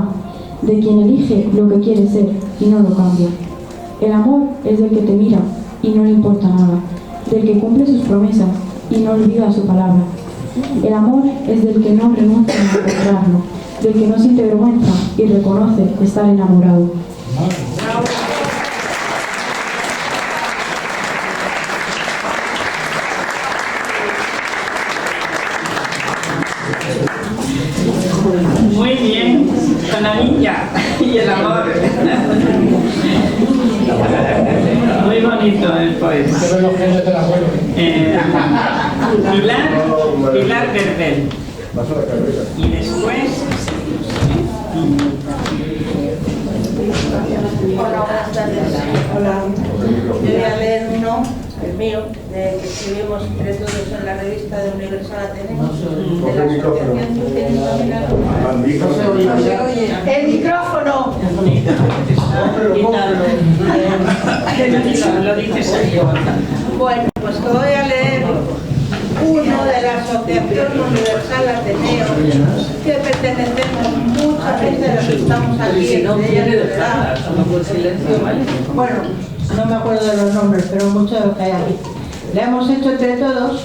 de quien elige lo que quiere ser y no lo cambia. El amor es del que te mira y no le importa nada, del que cumple sus promesas y no olvida su palabra. El amor es del que no renuncia a encontrarlo, del que no siente vergüenza y reconoce estar enamorado. poema. Pilar Verbel. Y después... Hola, buenas tardes. Hola. Yo voy a leer uno, el mío, que escribimos entre todos en la revista de Universal Ateneo, de la asociación. ¡El micrófono! Lo dices ahí. Bueno, pues te voy a leer uno de la Asociación Universal Ateneo, que pertenecemos mucha gente de los que estamos aquí, entre ellas de verdad. Bueno, no me acuerdo de los nombres, pero muchos de los que hay aquí. La hemos hecho entre todos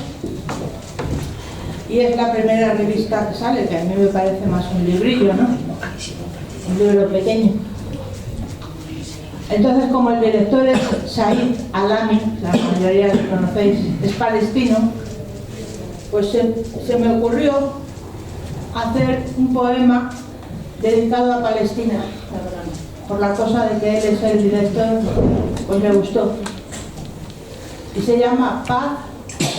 y es la primera revista que sale, que a mí me parece más un librillo, ¿no? Un libro pequeño. Entonces, como el director es Said Alami, la mayoría lo conocéis, es palestino, pues se me ocurrió hacer un poema dedicado a Palestina. Por la cosa de que él es el director, pues me gustó. Y se llama Paz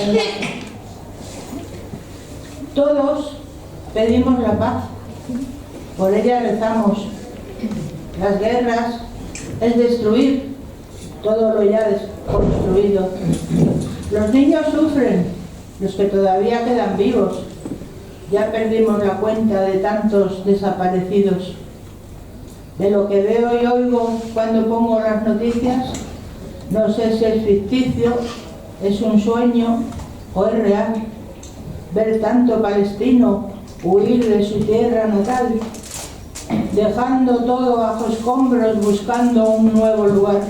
en Gaza. Todos pedimos la paz, por ella rezamos. Las guerras es destruir todo lo ya construido. Los niños sufren, los que todavía quedan vivos. Ya perdimos la cuenta de tantos desaparecidos. De lo que veo y oigo cuando pongo las noticias, no sé si es ficticio, es un sueño o es real. Ver tanto palestino huir de su tierra natal, dejando todo bajo escombros, buscando un nuevo lugar.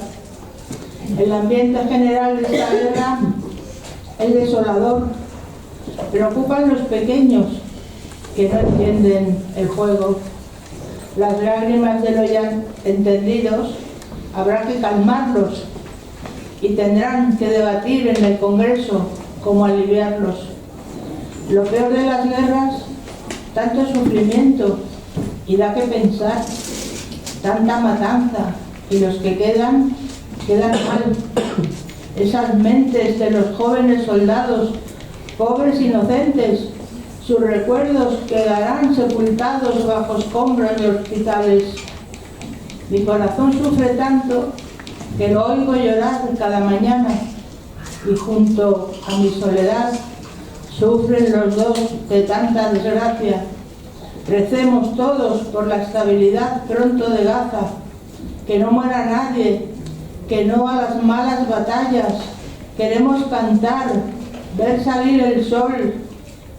El ambiente general de esta guerra es desolador. Preocupan los pequeños que no entienden el juego. Las lágrimas de los ya entendidos habrá que calmarlos y tendrán que debatir en el Congreso cómo aliviarlos. Lo peor de las guerras, tanto sufrimiento, y da que pensar, tanta matanza, y los que quedan mal. Esas mentes de los jóvenes soldados, pobres inocentes, sus recuerdos quedarán sepultados bajo escombros de hospitales. Mi corazón sufre tanto que lo oigo llorar cada mañana, y junto a mi soledad sufren los dos de tanta desgracia. Recemos todos por la estabilidad pronto de Gaza, que no muera nadie, que no a las malas batallas. Queremos cantar, ver salir el sol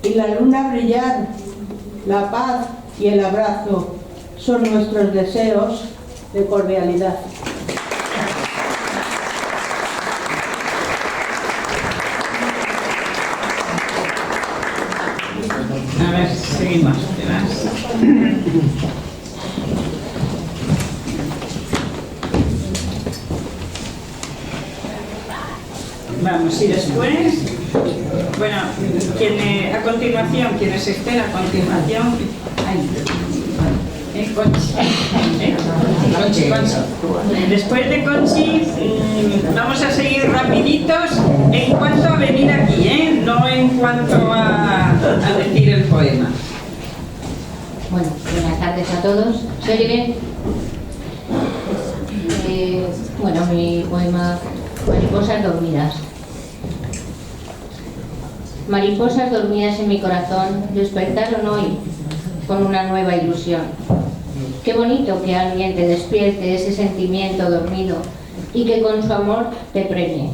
y la luna brillar. La paz y el abrazo son nuestros deseos de cordialidad. A ver, seguimos. Vamos, y después, bueno, a continuación, quienes estén a continuación, Conchi. Después de Conchi, vamos a seguir rapiditos en cuanto a venir aquí, no en cuanto a decir el poema. Bueno, buenas tardes a todos. ¿Se oye bien? Bueno, mi poema Mariposas dormidas. Mariposas dormidas en mi corazón despertaron hoy con una nueva ilusión. Qué bonito que alguien te despierte ese sentimiento dormido y que con su amor te premie.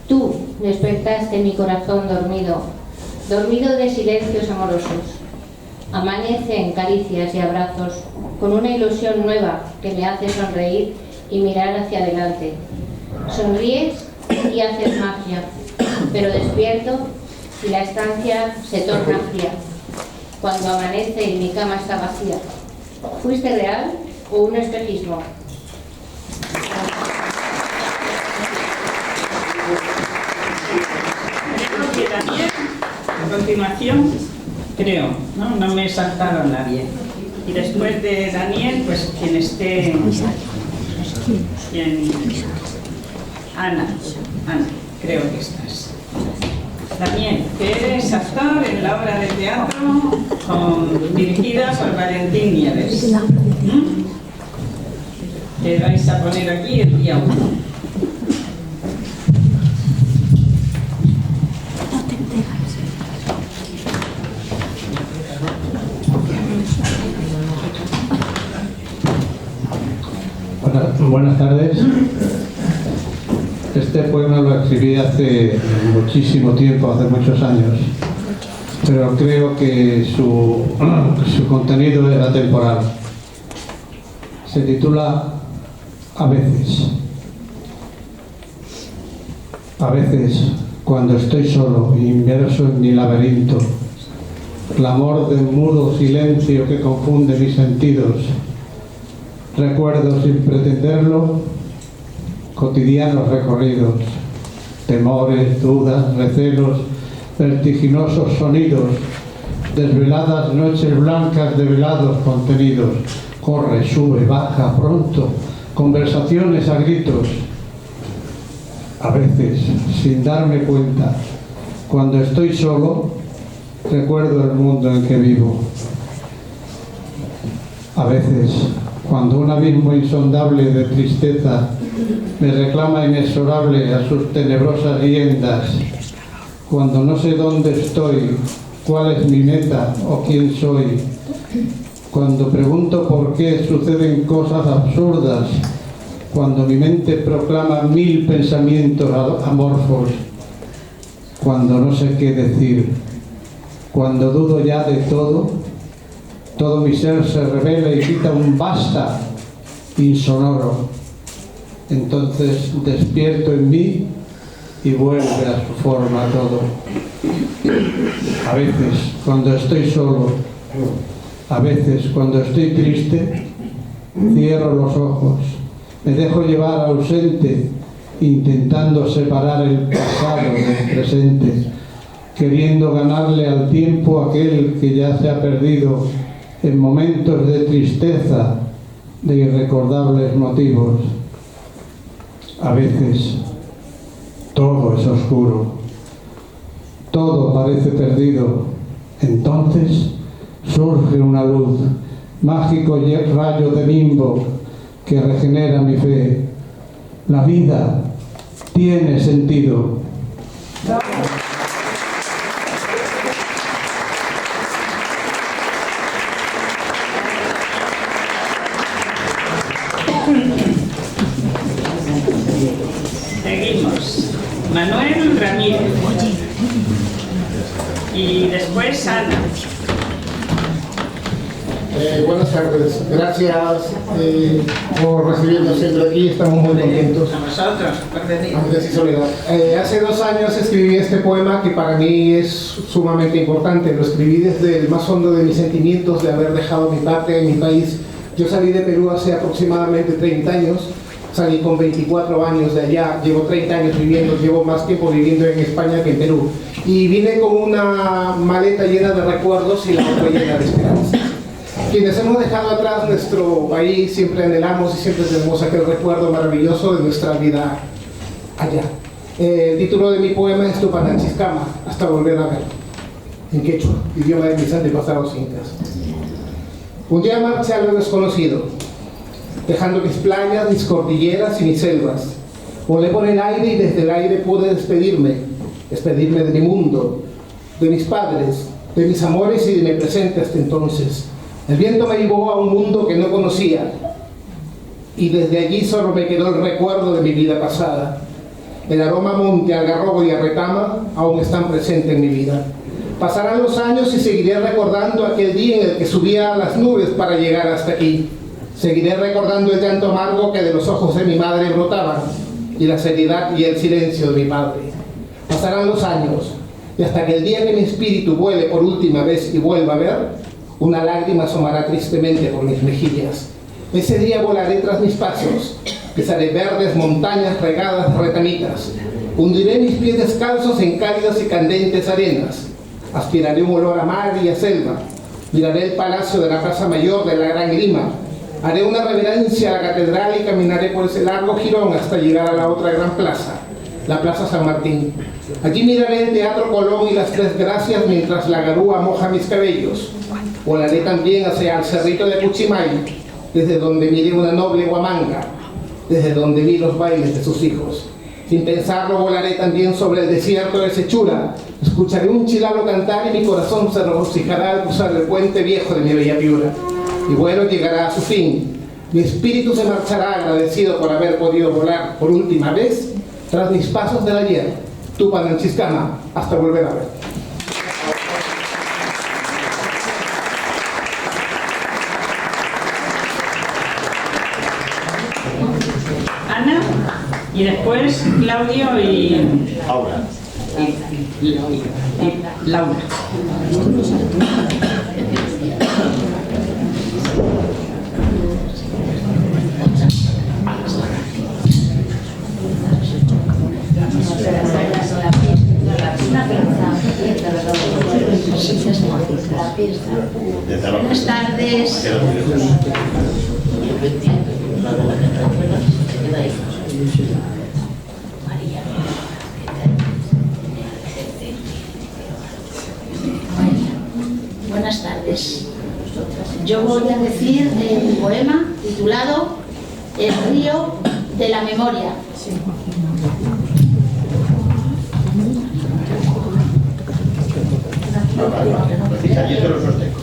Tú despertaste mi corazón dormido, dormido de silencios amorosos. Amanece en caricias y abrazos, con una ilusión nueva que me hace sonreír y mirar hacia adelante. Sonríes y haces magia, pero despierto y la estancia se torna fría. Cuando amanece y mi cama está vacía, ¿fuiste real o un espejismo? A continuación, creo, no me he saltado a nadie. Y después de Daniel, pues quien esté... Ana. Ana, creo que estás. También, que eres actor en la obra de teatro dirigida por Valentín Nieves. Que vais a poner aquí el día 1. Buenas tardes. Este poema lo escribí hace muchísimo tiempo, hace muchos años, pero creo que su contenido era temporal. Se titula A veces. A veces, cuando estoy solo, inmerso en mi laberinto, clamor de mudo silencio que confunde mis sentidos, recuerdo sin pretenderlo cotidianos recorridos, temores, dudas, recelos, vertiginosos sonidos, desveladas noches blancas de velados contenidos, corre, sube, baja, pronto, conversaciones a gritos. A veces, sin darme cuenta, cuando estoy solo, recuerdo el mundo en que vivo. A veces, cuando un abismo insondable de tristeza me reclama inexorable a sus tenebrosas riendas, cuando no sé dónde estoy, cuál es mi meta o quién soy, cuando pregunto por qué suceden cosas absurdas, cuando mi mente proclama 1000 pensamientos amorfos, cuando no sé qué decir, cuando dudo ya de todo, todo mi ser se revela y grita un basta insonoro. Entonces despierto en mí y vuelve a su forma todo. A veces, cuando estoy solo, a veces, cuando estoy triste, cierro los ojos, me dejo llevar ausente, intentando separar el pasado del presente, queriendo ganarle al tiempo aquel que ya se ha perdido en momentos de tristeza, de irrecordables motivos. A veces todo es oscuro, todo parece perdido. Entonces surge una luz, mágico rayo de limbo que regenera mi fe. La vida tiene sentido. Seguimos. Manuel Ramírez. Y después Ana. Buenas tardes. Gracias por recibirnos siempre aquí. Estamos muy contentos. A nosotros, Antes y Soledad. Hace 2 años escribí este poema que para mí es sumamente importante. Lo escribí desde el más hondo de mis sentimientos de haber dejado mi patria y mi país. Yo salí de Perú hace aproximadamente 30 años. Salí con 24 años de allá, llevo 30 años viviendo, llevo más tiempo viviendo en España que en Perú. Y vine con una maleta llena de recuerdos y la otra llena de esperanza. Quienes hemos dejado atrás nuestro país siempre anhelamos y siempre tenemos aquel recuerdo maravilloso de nuestra vida allá. El título de mi poema es Tupananchiskama, hasta volver a ver, en quechua, idioma de mis antepasados incas. Un día marché a lo desconocido, dejando mis playas, mis cordilleras y mis selvas. Volé por el aire y desde el aire pude despedirme de mi mundo, de mis padres, de mis amores y de mi presente hasta entonces. El viento me llevó a un mundo que no conocía y desde allí solo me quedó el recuerdo de mi vida pasada. El aroma a monte, algarrobo y a retama aún están presentes en mi vida. Pasarán los años y seguiré recordando aquel día en el que subía a las nubes para llegar hasta aquí. Seguiré recordando el llanto amargo que de los ojos de mi madre brotaban y la seriedad y el silencio de mi padre. Pasarán los años y hasta que el día que mi espíritu vuele por última vez y vuelva a ver, una lágrima asomará tristemente por mis mejillas. Ese día volaré tras mis pasos, pisaré verdes montañas regadas de retamitas, hundiré mis pies descalzos en cálidas y candentes arenas, aspiraré un olor a mar y a selva, miraré el palacio de la Plaza Mayor de la Gran Grima, haré una reverencia a la catedral y caminaré por ese largo jirón hasta llegar a la otra gran plaza. la Plaza San Martín. Allí miraré el Teatro Colón y las Tres Gracias mientras la garúa moja mis cabellos. Volaré también hacia el Cerrito de Puchimay, desde donde miré una noble Huamanga, desde donde vi los bailes de sus hijos. Sin pensarlo, volaré también sobre el desierto de Sechura. Escucharé un chilalo cantar y mi corazón se regocijará al cruzar el puente viejo de mi bella Piura. Mi vuelo llegará a su fin. Mi espíritu se marchará agradecido por haber podido volar por última vez tras mis pasos del ayer. Tupananchiscama, hasta volver a ver. Ana, y después Claudio y Laura. Laura. Buenas tardes. Buenas tardes. Yo voy a decir un poema titulado El río de la memoria. Allí te lo sostengo.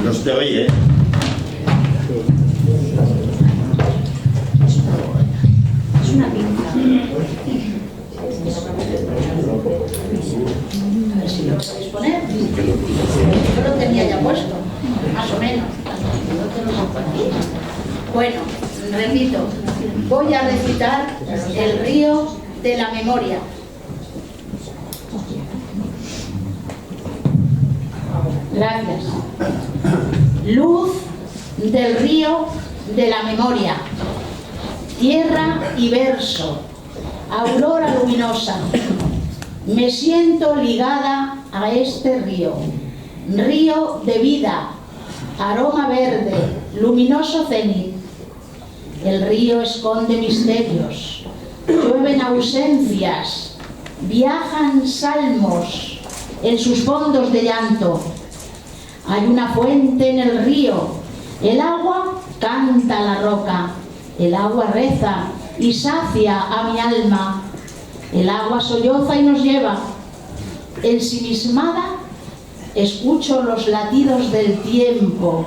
No se te oye, ¿eh? Es una pinza. A ver si lo podéis poner. Yo lo tenía ya puesto, más o menos. Bueno, repito, voy a recitar El río de la memoria. Gracias. Luz del río de la memoria, tierra y verso, aurora luminosa. Me siento ligada a este río, río de vida, aroma verde, luminoso cenit. El río esconde misterios, llueven ausencias, viajan salmos en sus fondos de llanto. Hay una fuente en el río, el agua canta a la roca, el agua reza y sacia a mi alma, el agua solloza y nos lleva. Ensimismada, escucho los latidos del tiempo.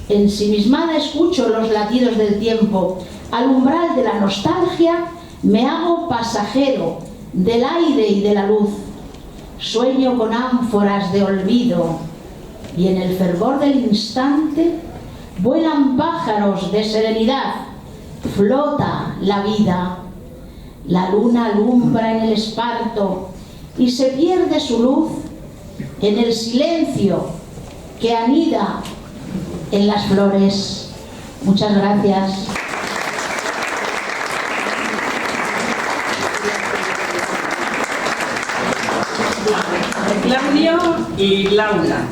Ensimismada escucho los latidos del tiempo. Al umbral de la nostalgia me hago pasajero del aire y de la luz. Sueño con ánforas de olvido y en el fervor del instante vuelan pájaros de serenidad, flota la vida. La luna alumbra en el esparto y se pierde su luz en el silencio que anida en las flores. Muchas gracias. Claudio y Laura,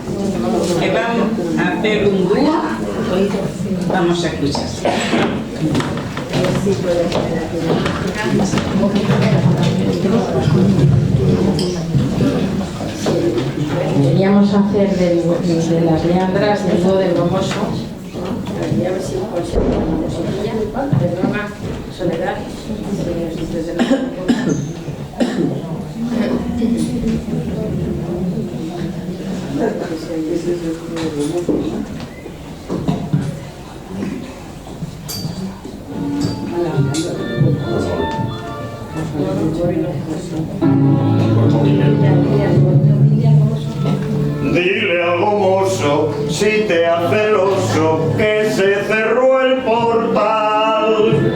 que van a hacer un dúo. Vamos a escuchar. Queríamos hacer de las leandras del dúo del Bromoso. A ver si consigo una musiquilla. Perdona, Soledad. Dile al gomoso, si te hace celoso, que se cerró el portal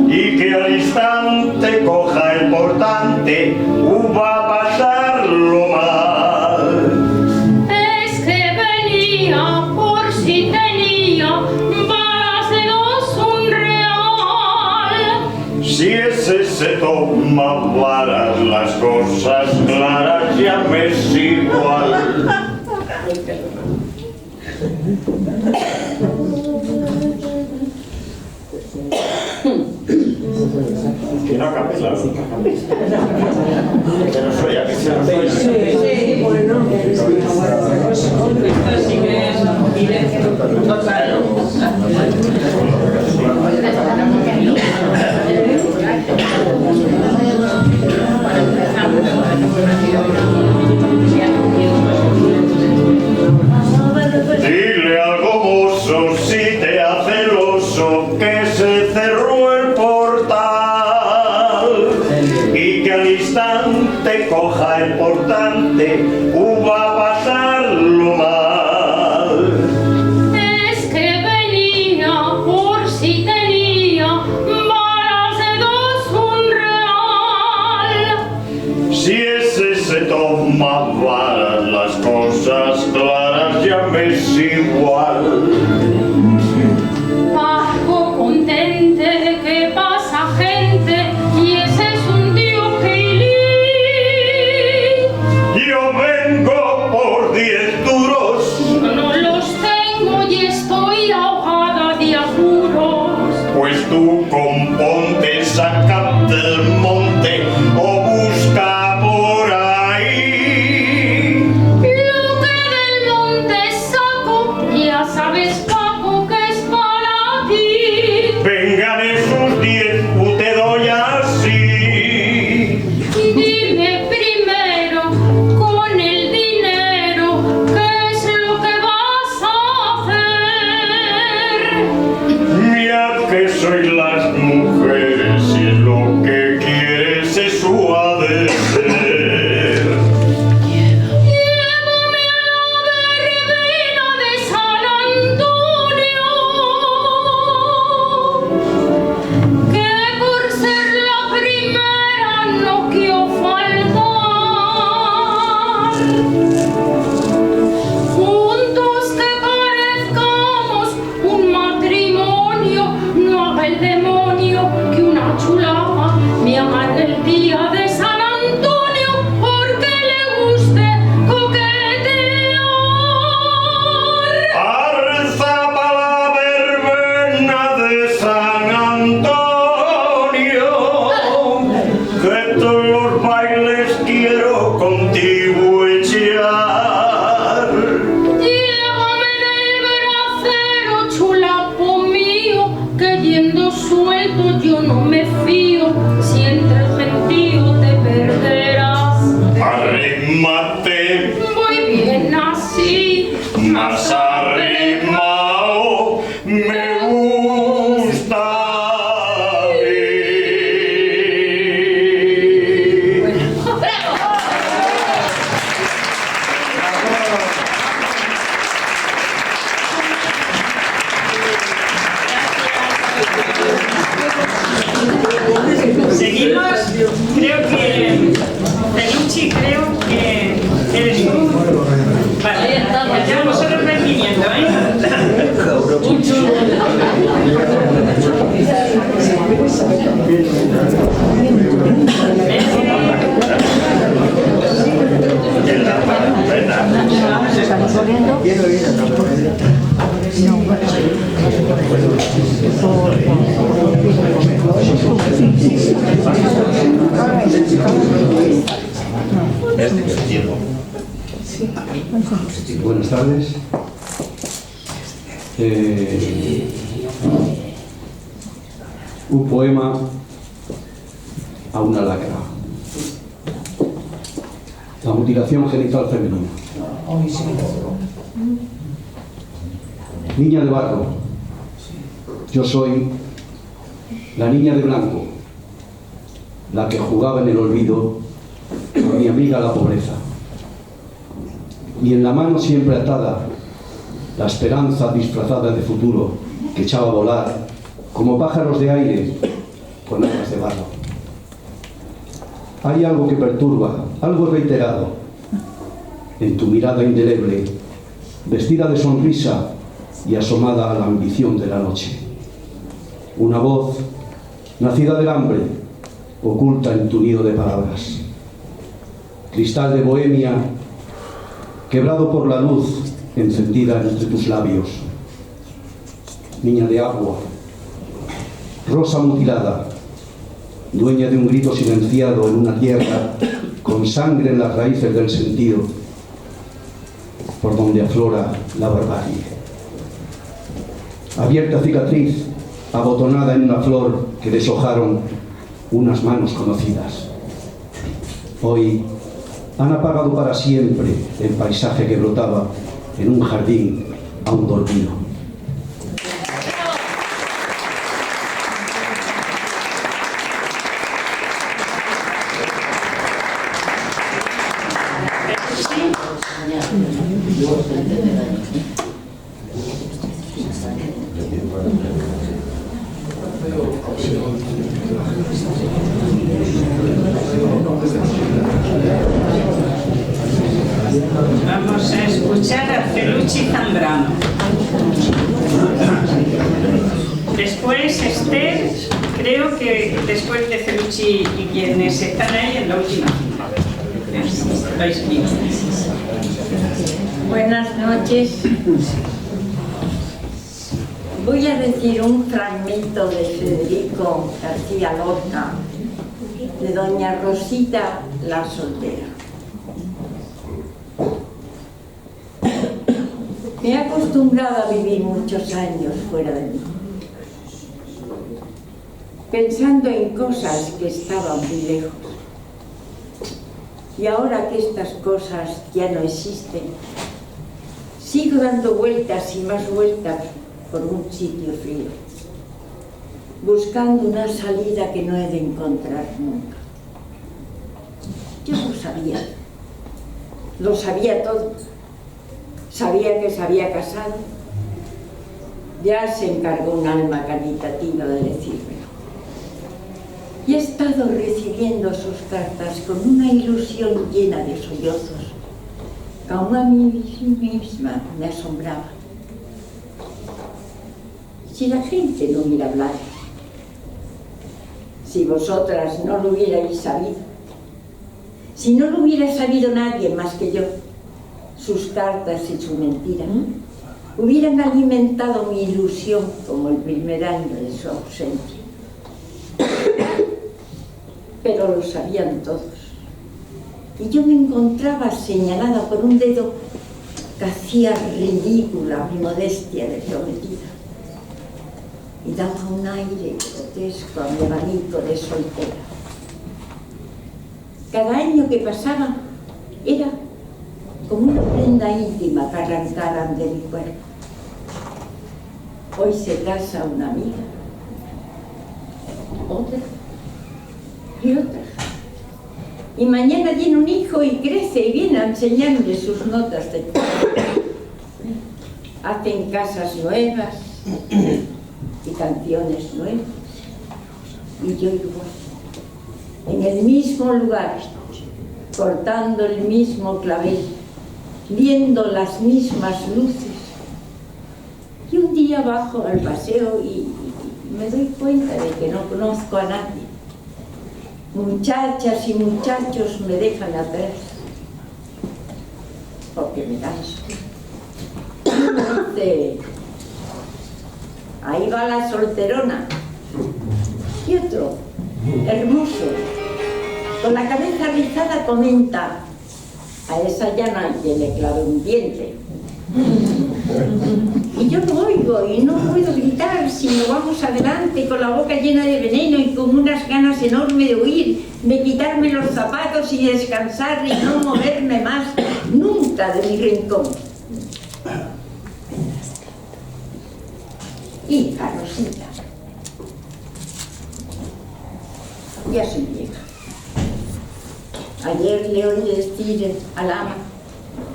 y que al instante coja el portante, va a pasarlo mal. Es que venía por si tenía balas de un real. Si ese se toma varas, las cosas claras ya me es igual. claro. Pero soy a que se lo soy. Sí, bueno. Esto sí que es directo total. Dile algo, mozo, si te hace celoso, que se cerró el portal y que al instante coja el portante, va a pasarlo mal. Es que venía por si tenía balas de 2 un real. Si ese se toma balas, las cosas claras ya me es igual. Bajo contente que pasa gente y ese es un tío Gilí. Yo vengo por 10 duros. No los tengo y estoy ahogada de apuros. Pues tú componte, sácate del monte o busca por ahí. Lo que del monte saco, ya sabes, Paco, que es para ti. Vengan esos 10, te doy así. Y dime primero, con el dinero, ¿qué es lo que vas a hacer? Mira que soy las mujeres y es lo que quieres, eso ha de ser. Llévame a la verbena de San Antonio, que por ser la primera no quiero faltar. Juntos que parezcamos un matrimonio, no haga el demonio que una chulapa me amargue el día de San Antonio porque le guste coquetear. Arza pa' la verbena de San Antonio, que todos los bailes quiero contigo echar. Llévame del bracero, chulapo mío, que yendo suelto yo no me fío. Si entre el gentío te perderás. Arrímate Muy bien así, más arrimao, me gusta a mí. Seguimos, creo que Felici, creo que eres tú. Vale, ya nosotros recibiendo, Buenas tardes. Un poema a una lacra. La mutilación genital femenina. Niña de barro. Yo soy la niña de blanco, la que jugaba en el olvido con mi amiga la pobreza. Y en la mano siempre atada, la esperanza disfrazada de futuro que echaba a volar como pájaros de aire con alas de barro. Hay algo que perturba, algo reiterado, en tu mirada indeleble, vestida de sonrisa y asomada a la ambición de la noche. Una voz, nacida del hambre, oculta en tu nido de palabras. Cristal de bohemia, quebrado por la luz encendida entre tus labios. Niña de agua, rosa mutilada, dueña de un grito silenciado en una tierra con sangre en las raíces del sentido, por donde aflora la barbarie. Abierta cicatriz, abotonada en una flor que deshojaron unas manos conocidas. Hoy han apagado para siempre el paisaje que brotaba en un jardín aún dormido. Vamos a escuchar a Felucci Zambrano. Después Esther, creo que después de Felucci y quienes están ahí en la última fila. Vais bien. Buenas noches. Voy a decir un fragmento de Federico García Lorca, de doña Rosita la soltera. Me he acostumbrado a vivir muchos años fuera de mí, pensando en cosas que estaban muy lejos. Y ahora que estas cosas ya no existen, sigo dando vueltas y más vueltas por un sitio frío, buscando una salida que no he de encontrar nunca. Yo lo sabía todo. Sabía que se había casado. Ya se encargó un alma caritativa de decírmelo. Y he estado recibiendo sus cartas con una ilusión llena de sollozos, que aún a mí misma me asombraba. Si la gente no hubiera hablado, si vosotras no lo hubierais sabido, si no lo hubiera sabido nadie más que yo, sus cartas y su mentira, hubieran alimentado mi ilusión como el primer año de su ausencia. Pero lo sabían todos. Y yo me encontraba señalada por un dedo que hacía ridícula mi modestia de prometida y daba un aire grotesco a mi abanico de soltera. Cada año que pasaba era como una prenda íntima que arrancaran de mi cuerpo. Hoy se casa una amiga, otra y otra. Y mañana tiene un hijo y crece y viene a enseñarme sus notas de hacen casas nuevas y canciones nuevas. Y yo igual, en el mismo lugar, cortando el mismo clavel, viendo las mismas luces. Y un día bajo al paseo y me doy cuenta de que no conozco a nadie. Muchachas y muchachos me dejan atrás, porque me canso. Uno dice, ahí va la solterona. Y otro, hermoso, con la cabeza rizada, comenta, a esa ya nadie le clave un diente. Y yo lo oigo y no puedo gritar, sino vamos adelante con la boca llena de veneno y con unas ganas enormes de huir, de quitarme los zapatos y descansar y no moverme más nunca de mi rincón. Hija Rosita, ya soy vieja. Ayer le oí decir al ama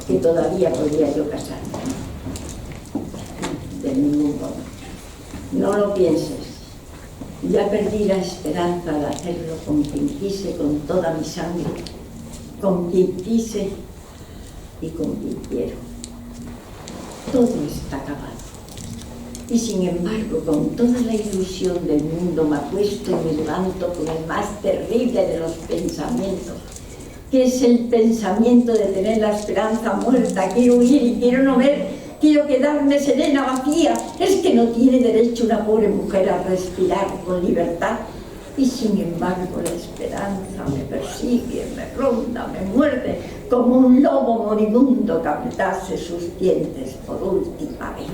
que todavía podría yo casarme. De ningún modo. No lo pienses. Ya perdí la esperanza de hacerlo con quien quise con toda mi sangre, con quien quise y con quien quiero. Todo está acabado. Y sin embargo, con toda la ilusión del mundo me acuesto y me levanto con el más terrible de los pensamientos, que es el pensamiento de tener la esperanza muerta. Quiero huir y quiero no ver, quiero quedarme serena, vacía. Es que no tiene derecho una pobre mujer a respirar con libertad. Y sin embargo la esperanza me persigue, me ronda, me muerde, como un lobo moribundo que apretase sus dientes por última vez.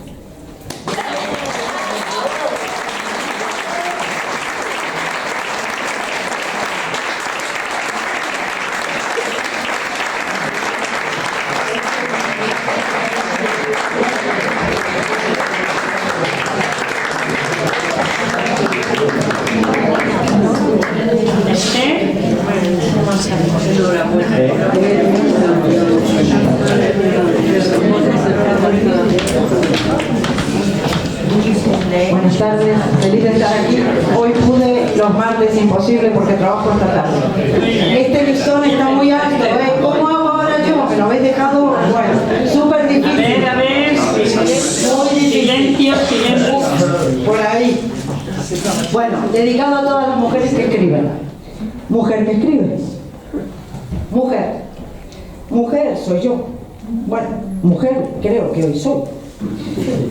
Buenas tardes, feliz de estar aquí. Hoy pude, los martes imposible porque trabajo esta tarde. Este listón está muy alto, ¿eh? ¿Cómo hago ahora yo? Me lo habéis dejado, bueno, súper difícil. A ver, silencio. Por ahí. Bueno, dedicado a todas las mujeres que escriben. Mujer que escribe. Mujer soy yo. Bueno, mujer creo que hoy soy.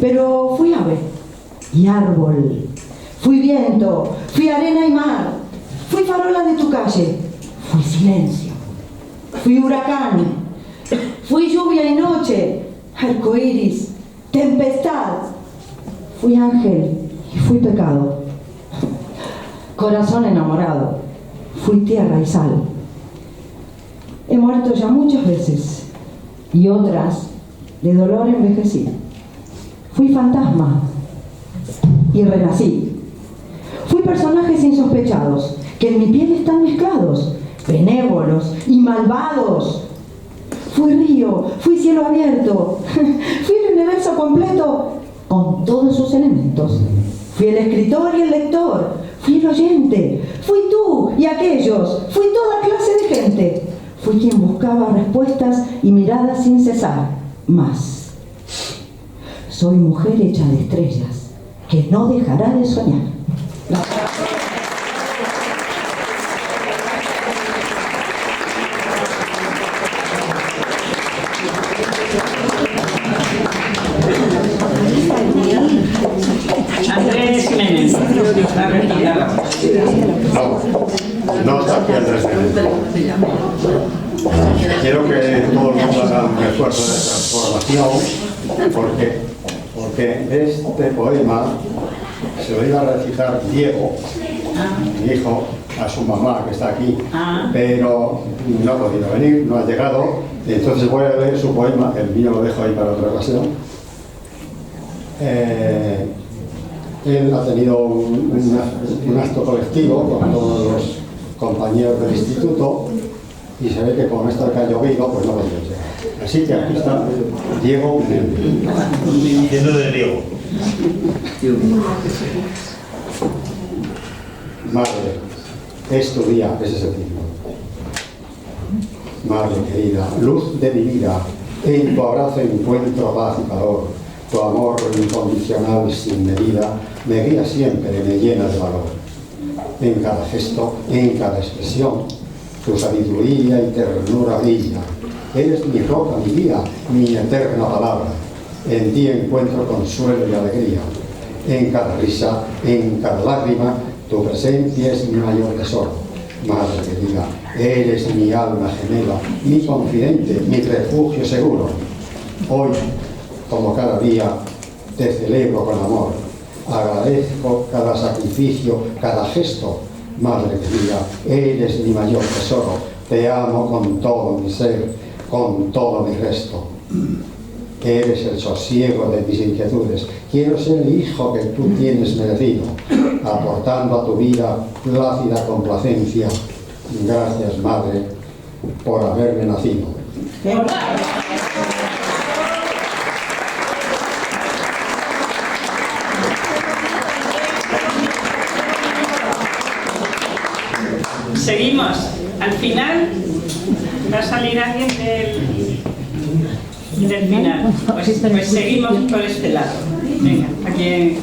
Pero fui ave y árbol, fui viento, fui arena y mar, fui farola de tu calle, fui silencio, fui huracán, fui lluvia y noche, arcoíris, tempestad, fui ángel y fui pecado, corazón enamorado, fui tierra y sal. He muerto ya muchas veces y otras de dolor envejecí. Fui fantasma y renací. Fui personajes insospechados, que en mi piel están mezclados, benévolos y malvados. Fui río, fui cielo abierto, fui el universo completo con todos sus elementos. Fui el escritor y el lector, fui el oyente, fui tú y aquellos, fui toda clase de gente. Fui quien buscaba respuestas y miradas sin cesar, más. Soy mujer hecha de estrellas, que no dejará de soñar. Andrés Menem, está retirado. No está aquí Andrés Menem. Quiero que todo el mundo haga un esfuerzo de transformación, porque este poema se lo iba a recitar Diego, mi hijo, a su mamá que está aquí, pero no ha podido venir, no ha llegado, entonces voy a leer su poema, el mío lo dejo ahí para otra ocasión. Él ha tenido un acto colectivo con todos los compañeros del instituto y se ve que con esto que ha llovido, pues no podemos llegar. Así que aquí está Diego. Diciendo de Diego. Madre, es tu día, ese es el título. Madre querida, luz de mi vida, en tu abrazo encuentro paz y calor. Tu amor incondicional sin medida me guía siempre, me llena de valor. En cada gesto, en cada expresión, tu sabiduría y ternura brilla. Eres mi roca, mi vida, mi eterna palabra. En ti encuentro consuelo y alegría. En cada risa, en cada lágrima, tu presencia es mi mayor tesoro. Madre querida, eres mi alma gemela, mi confidente, mi refugio seguro. Hoy, como cada día, te celebro con amor. Agradezco cada sacrificio, cada gesto. Madre querida, eres mi mayor tesoro. Te amo con todo mi ser, con todo mi resto. Eres el sosiego de mis inquietudes. Quiero ser el hijo que tú tienes merecido, aportando a tu vida plácida complacencia. Gracias, Madre, por haberme nacido. Seguimos. Al final va a salir alguien del final. Pues seguimos por este lado. Venga, a quien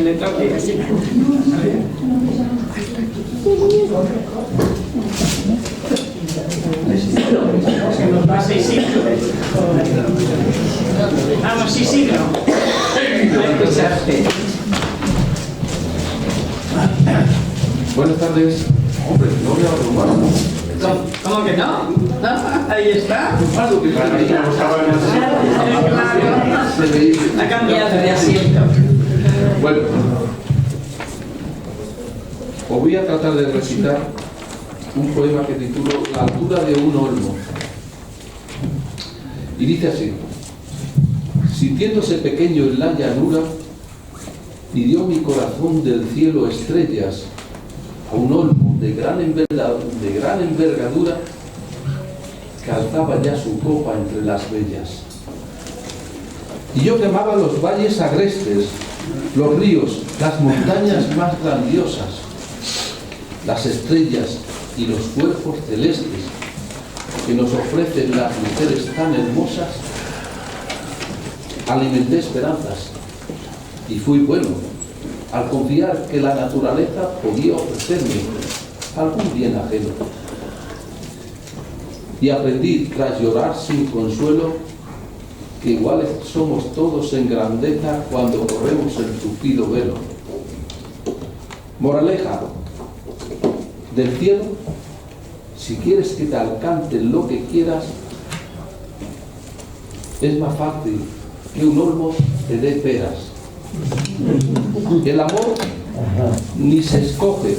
le toque. Vamos, Isidro. A escucharte. Buenas tardes. Hombre, no me abrumar. ¿Cómo que no? Ahí está. Ha cambiado de asiento. Bueno, os voy a tratar de recitar un poema que titulo La altura de un olmo. Y dice así: sintiéndose pequeño en la llanura, pidió mi corazón del cielo estrellas a un olmo de gran envergadura que alzaba ya su copa entre las bellas. Y yo quemaba los valles agrestes, los ríos, las montañas más grandiosas, las estrellas y los cuerpos celestes que nos ofrecen las mujeres tan hermosas. Alimenté esperanzas y fui bueno al confiar que la naturaleza podía ofrecerme algún bien ajeno. Y aprendí, tras llorar sin consuelo, que iguales somos todos en grandeza cuando corremos el tupido velo. Moraleja del cielo: si quieres que te alcance lo que quieras, es más fácil que un olmo te dé peras. El amor ni se escoge,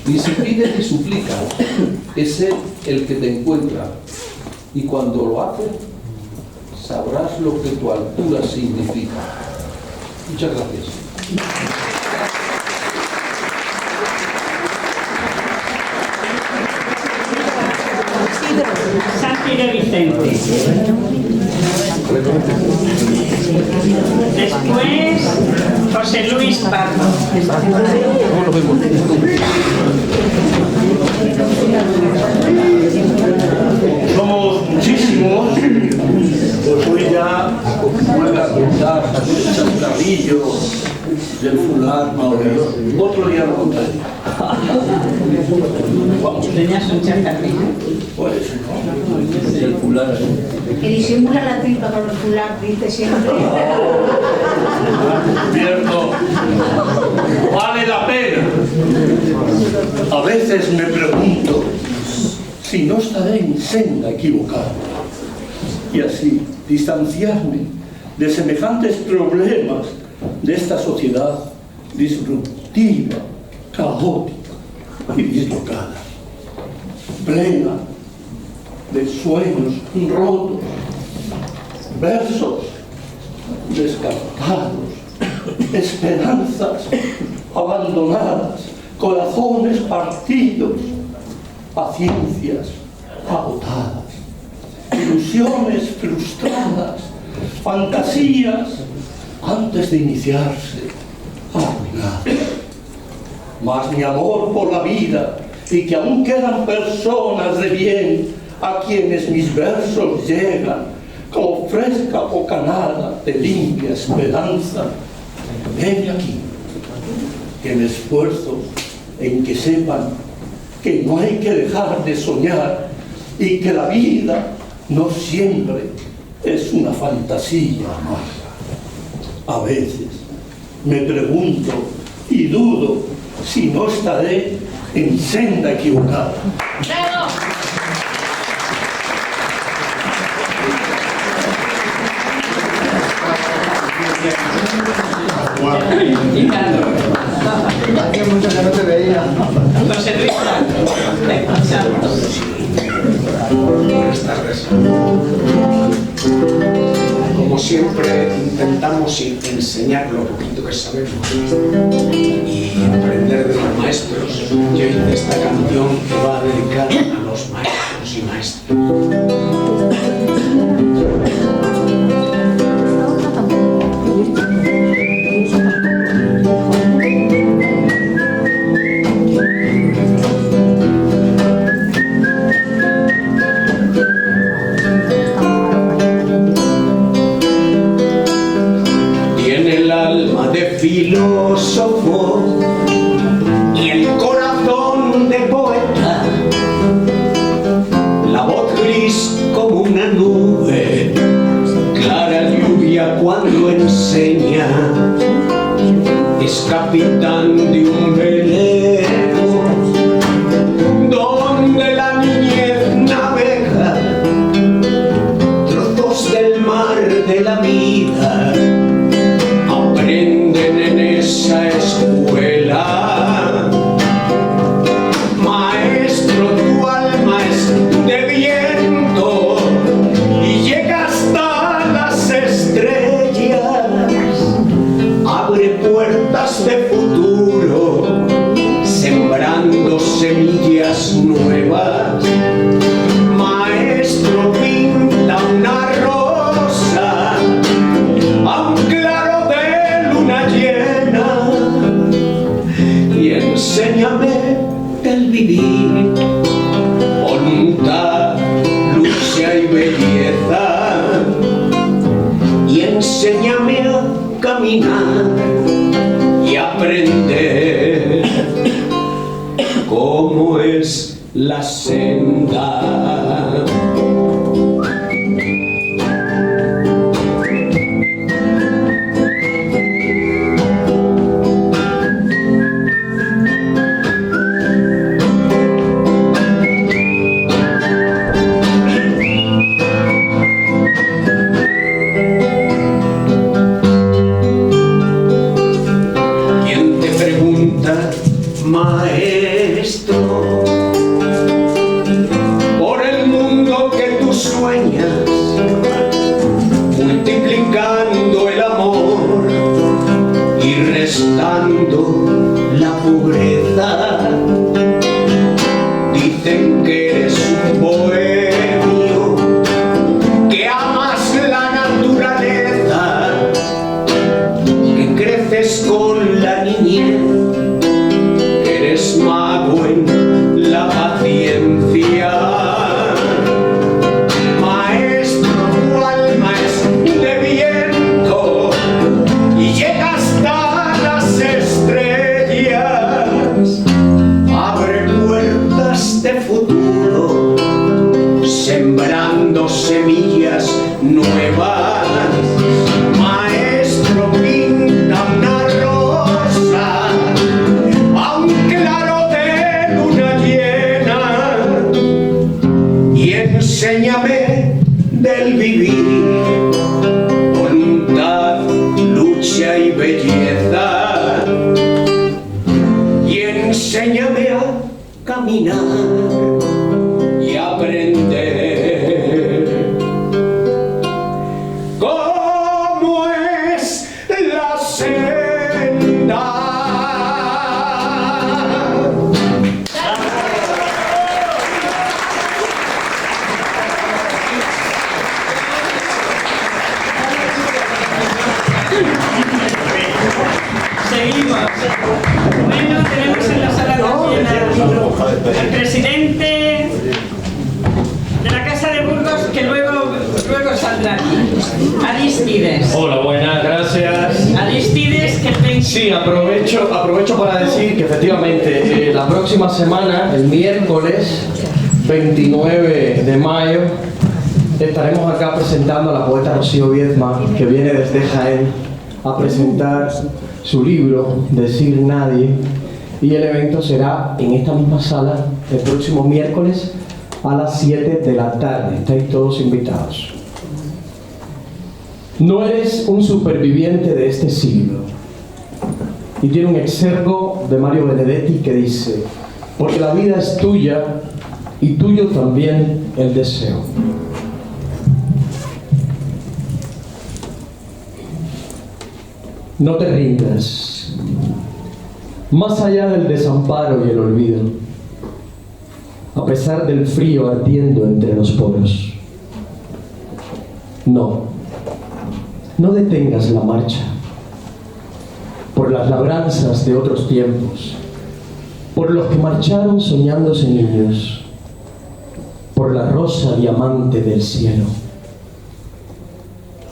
ni se pide ni suplica, es él el que te encuentra, y cuando lo hace, sabrás lo que tu altura significa. Muchas gracias. Santi de Vicente. Después, José Luis Pardo. Somos muchísimos, pues hoy ya vuelve a contar el chascarrillo del fulano, otro día lo contaré. ¿Tenías un chascarrillo? Pues no, el fulano. Que disimula la tripa con el fular, dice siempre. Cierto, vale la pena. A veces me pregunto si no estaré en senda equivocada y así distanciarme de semejantes problemas de esta sociedad disruptiva, caótica y dislocada, plena de sueños rotos, versos descartados, esperanzas abandonadas, corazones partidos, paciencias agotadas, ilusiones frustradas, fantasías antes de iniciarse, arruinadas. Mas mi amor por la vida y que aún quedan personas de bien a quienes mis versos llegan como fresca bocanada de limpia esperanza, ven aquí, que me esfuerzo en que sepan que no hay que dejar de soñar y que la vida no siempre es una fantasía amarga. A veces me pregunto y dudo si no estaré en senda equivocada. Hace mucho que no te veía. José Luis, te escuchamos. Buenas tardes. Como siempre, intentamos enseñar lo poquito que sabemos y aprender de los maestros. Yo hice esta canción que va a dedicar a los maestros y maestras. Filósofo y el corazón de poeta, la voz gris como una nube, clara lluvia cuando enseña, es capitán de un velero enséñame del vivir, voluntad, lucha y belleza, y enséñame a caminar y aprender cómo es la senda. Maestro, por el mundo que tú sueñas, multiplicando el amor y restando la pobreza. Dicen que eres un bohemio, que amas la naturaleza, que creces con la niñez, eres mago en la paciencia. Maestro, tu alma es de viento y llega hasta las estrellas. Abre puertas de futuro, sembrando semillas nuevas. Maestro, pinta una rosa a un claro de luna llena y enséñame del vivir, voluntad, lucha y belleza, y enséñame a caminar y aprender cómo es la senda. Seguimos. Bueno, tenemos en la sala también al presidente de la Casa de Burgos, que luego saldrá aquí. Aristides. Hola, buenas, gracias. Aristides, que sí, aprovecho para decir que efectivamente la próxima semana, el miércoles 29 de mayo, estaremos acá presentando a la poeta Rocío Viedma, que viene desde Jaén a presentar su libro Decir Nadie, y el evento será en esta misma sala el próximo miércoles a las 7 de la tarde. Estáis todos invitados. No eres un superviviente de este siglo. Y tiene un excergo de Mario Benedetti que dice: porque la vida es tuya y tuyo también el deseo. No te rindas. Más allá del desamparo y el olvido, a pesar del frío ardiendo entre los poros. No detengas la marcha por las labranzas de otros tiempos, por los que marcharon soñándose niños, por la rosa diamante del cielo.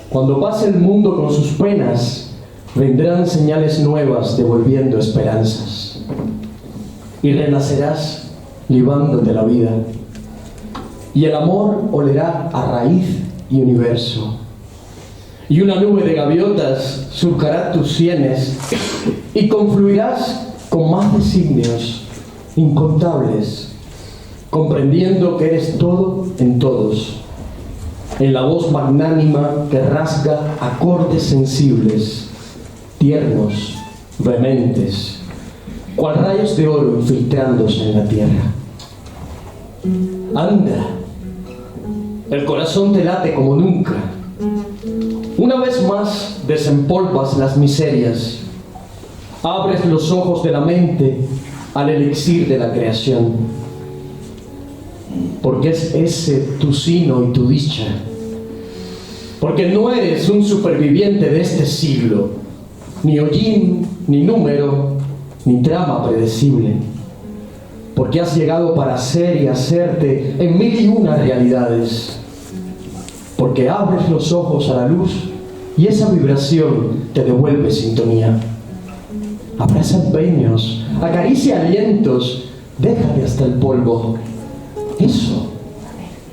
Cuando pase el mundo con sus penas, vendrán señales nuevas devolviendo esperanzas, y renacerás libándote la vida, y el amor olerá a raíz y universo, y una nube de gaviotas surcará tus sienes, y confluirás con más designios incontables, comprendiendo que eres todo en todos, en la voz magnánima que rasga acordes sensibles, tiernos, vehementes, cual rayos de oro infiltrándose en la tierra. Anda, el corazón te late como nunca. Una vez más desempolvas las miserias, abres los ojos de la mente al elixir de la creación, porque es ese tu sino y tu dicha, porque no eres un superviviente de este siglo, ni hollín, ni número, ni trama predecible, porque has llegado para ser y hacerte en 1001 realidades, porque abres los ojos a la luz y esa vibración te devuelve sintonía. Abraza empeños, acaricia alientos, déjate hasta el polvo. Eso,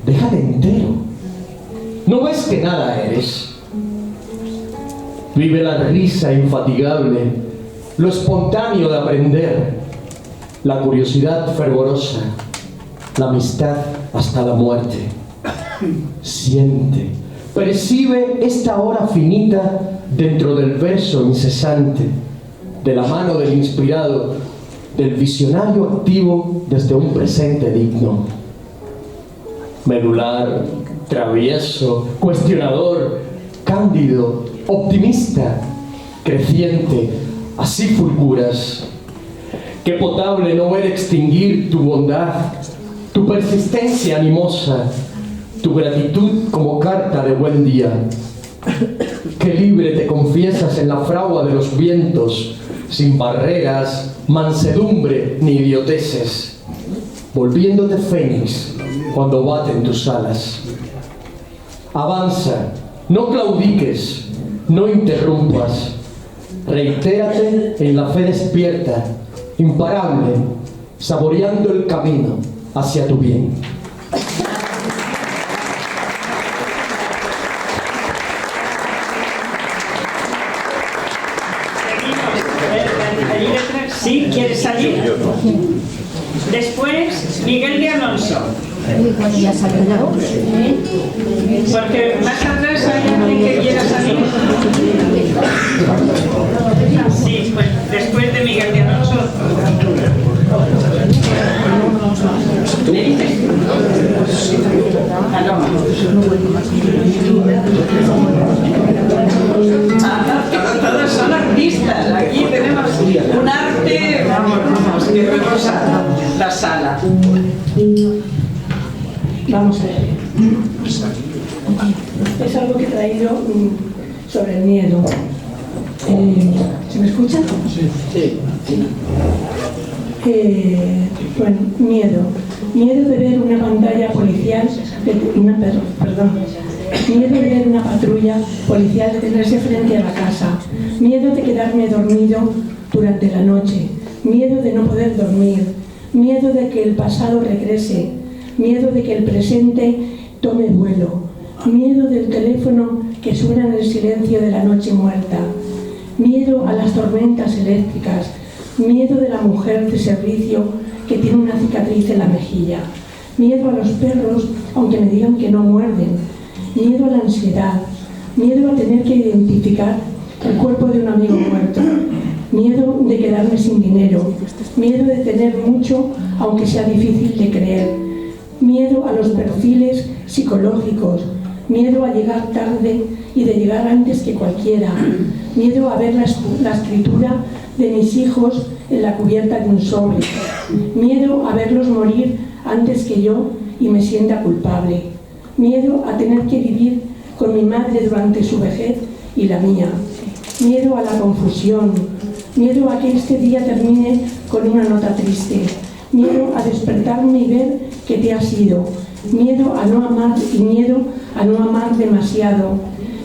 déjate entero. ¿No ves que nada eres? Vive la risa infatigable, lo espontáneo de aprender, la curiosidad fervorosa, la amistad hasta la muerte. Siente, percibe esta hora finita dentro del verso incesante, de la mano del inspirado, del visionario activo desde un presente digno. Medular, travieso, cuestionador, cándido, optimista, creciente, así fulguras. Qué potable no ver extinguir tu bondad, tu persistencia animosa, tu gratitud como carta de buen día. Qué libre te confiesas en la fragua de los vientos, sin barreras, mansedumbre ni idioteces, volviéndote fénix cuando baten tus alas. Avanza, no claudiques, no interrumpas, reitérate en la fe despierta, imparable, saboreando el camino hacia tu bien. ¿Sí? ¿Quieres salir? Después, Miguel de Alonso. Porque más atrás hay alguien que quiera salir. Sí, pues después de Miguel de Alonso. ¿Me dices? Todos son artistas. Aquí tenemos un arte, vamos, que rebosa la sala. Vamos a ver. Es algo que he traído sobre el miedo. ¿Se me escucha? Sí. Bueno, miedo. Miedo de ver una pantalla policial, miedo de ver una patrulla policial detenerse frente a la casa. Miedo de quedarme dormido durante la noche. Miedo de no poder dormir. Miedo de que el pasado regrese. Miedo de que el presente tome vuelo. Miedo del teléfono que suena en el silencio de la noche muerta. Miedo a las tormentas eléctricas. Miedo de la mujer de servicio que tiene una cicatriz en la mejilla. Miedo a los perros, aunque me digan que no muerden. Miedo a la ansiedad. Miedo a tener que identificar el cuerpo de un amigo muerto. Miedo de quedarme sin dinero. Miedo de tener mucho, aunque sea difícil de creer. Miedo a los perfiles psicológicos. Miedo a llegar tarde y de llegar antes que cualquiera. Miedo a ver la escritura de mis hijos en la cubierta de un sobre. Miedo a verlos morir antes que yo y me sienta culpable. Miedo a tener que vivir con mi madre durante su vejez y la mía. Miedo a la confusión. Miedo a que este día termine con una nota triste. Miedo a despertarme y ver que te has ido. Miedo a no amar y miedo a no amar demasiado.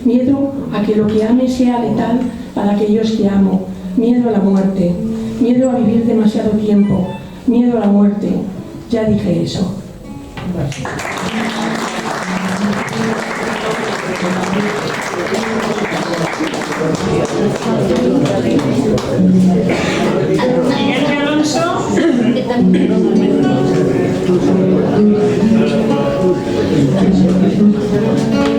Miedo a que lo que ame sea letal para aquellos que amo. Miedo a la muerte. Miedo a vivir demasiado tiempo. Miedo a la muerte. Ya dije eso. Miguel de Alonso.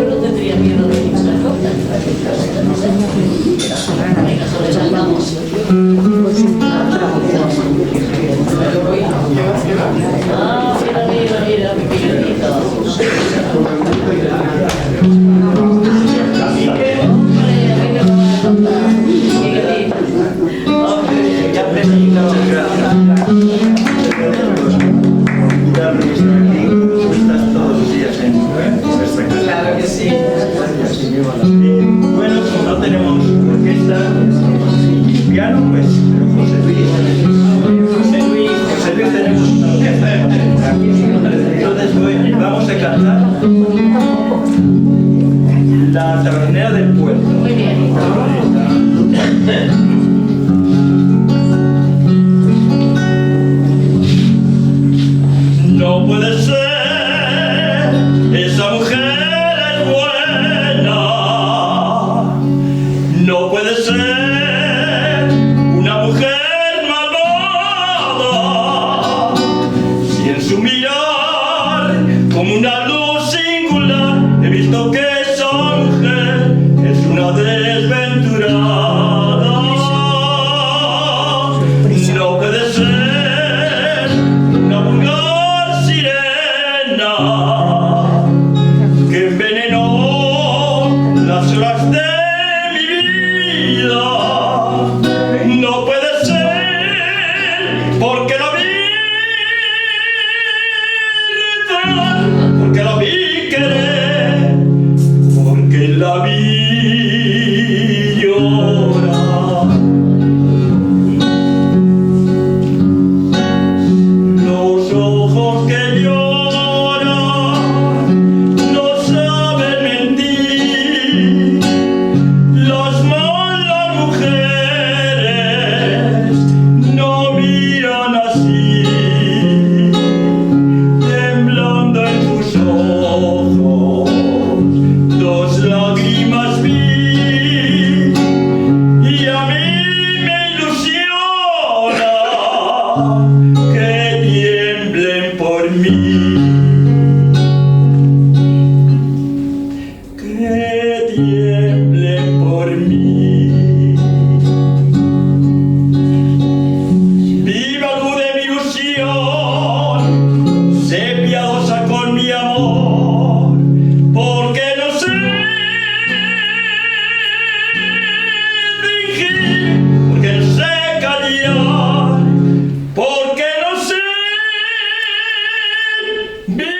No tendría miedo de muchas cosas. Mira, mi pequeñito. Ya aprendí. que tiemblen por mí, que tiemblen por mí. Viva tú de mi ilusión, sé piadosa con mi amor, porque no sé fingir, porque no sé callar, porque no sé vivir.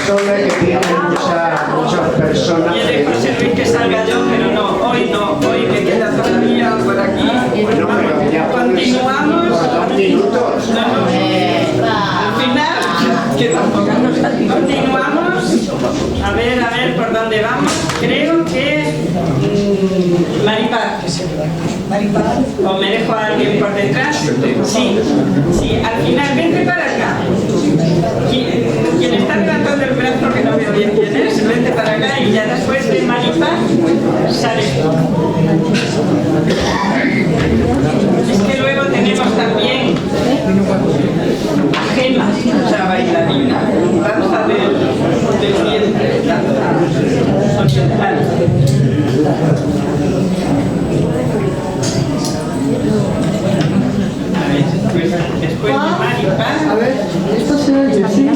Sole que tiene muchas personas. Quiere José Luis que salga yo, pero no, hoy me queda todavía por aquí. Bueno, pero ya continuamos. Por 2 minutos. Al final, que tampoco continuamos. A ver por dónde vamos. Creo que Maripaz. ¿O me dejo a alguien por detrás? Sí, al final, vente para acá. Quien está levantando el brazo, que no veo bien quién es, vente para acá y ya después de Maripaz sales tú. Es que luego tenemos también a Gema, la bailarina, danza del vientre, danza oriental. Después de Maripaz. A ver, esto se oye, ¿sí? ¿No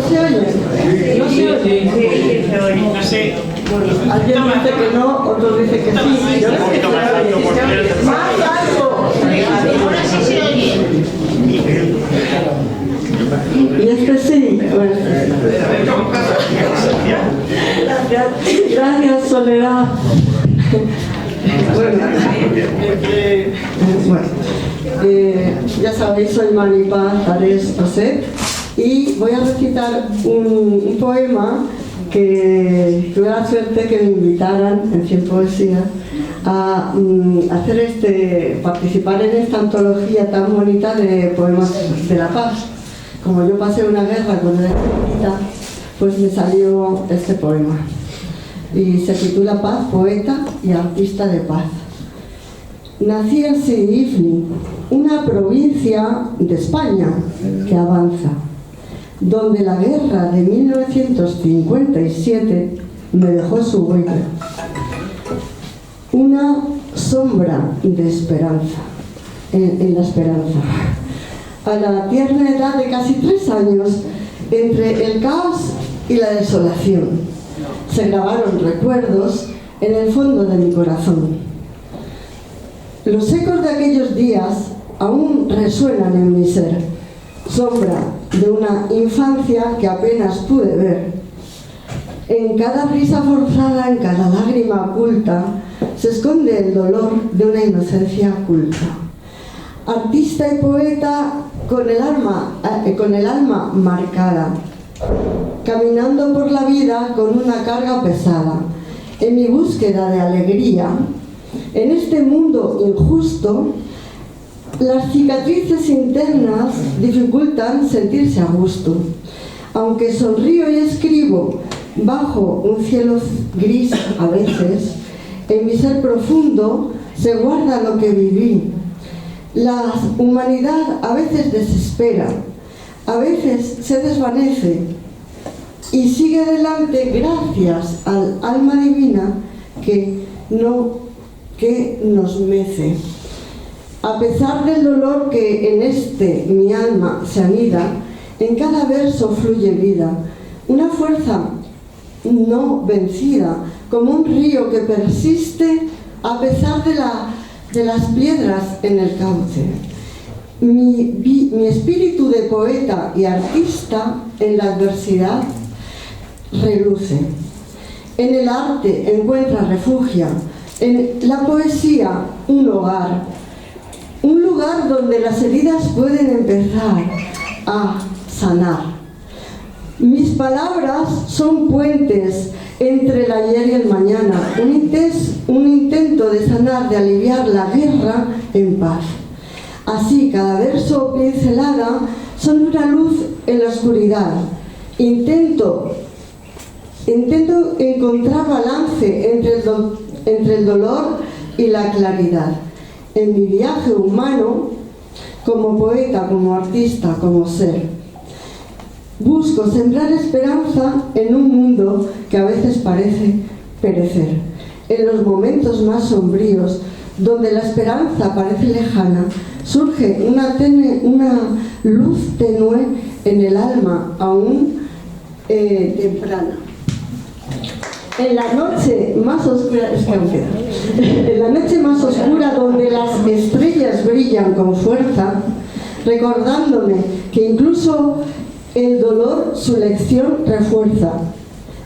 se oye? ¿No se oye? No sé. Alguien dice que no, otros dicen que sí. Yo creo que se oye. ¡Más algo! Ahora sí se oye. Y este sí. Bueno. Gracias, Soledad. Ya sabéis, soy Maripaz Ares Roset y voy a recitar un poema que tuve la suerte que me invitaran en 100 Poesías a participar en esta antología tan bonita de poemas de la paz. Como yo pasé una guerra con la chiquita, pues me salió este poema. Y se titula Paz, poeta y artista de paz. Nací en Sidifni, una provincia de España que avanza, donde la guerra de 1957 me dejó su huella. Una sombra de esperanza, en la esperanza. A la tierna edad de casi 3 años, entre el caos y la desolación, se grabaron recuerdos en el fondo de mi corazón. Los ecos de aquellos días aún resuenan en mi ser, sombra de una infancia que apenas pude ver. En cada risa forzada, en cada lágrima oculta, se esconde el dolor de una inocencia oculta. Artista y poeta con el alma marcada, caminando por la vida con una carga pesada, en mi búsqueda de alegría. En este mundo injusto, las cicatrices internas dificultan sentirse a gusto. Aunque sonrío y escribo bajo un cielo gris a veces, en mi ser profundo se guarda lo que viví. La humanidad a veces desespera, a veces se desvanece y sigue adelante gracias al alma divina que nos mece. A pesar del dolor que en mi alma se anida, en cada verso fluye vida, una fuerza no vencida, como un río que persiste a pesar de las piedras en el cauce. Mi espíritu de poeta y artista en la adversidad reluce. En el arte encuentra refugio En la poesía, un hogar. Un lugar donde las heridas pueden empezar a sanar. Mis palabras son puentes entre el ayer y el mañana, un intento de sanar, de aliviar la guerra en paz. Así, cada verso o pincelada son una luz en la oscuridad. Intento encontrar balance entre el dolor y la claridad. En mi viaje humano, como poeta, como artista, como ser, busco sembrar esperanza en un mundo que a veces parece perecer. En los momentos más sombríos, donde la esperanza parece lejana, surge una luz tenue en el alma aún temprana. En la noche más oscura, en la noche más oscura, donde las estrellas brillan con fuerza, recordándome que incluso el dolor su lección refuerza.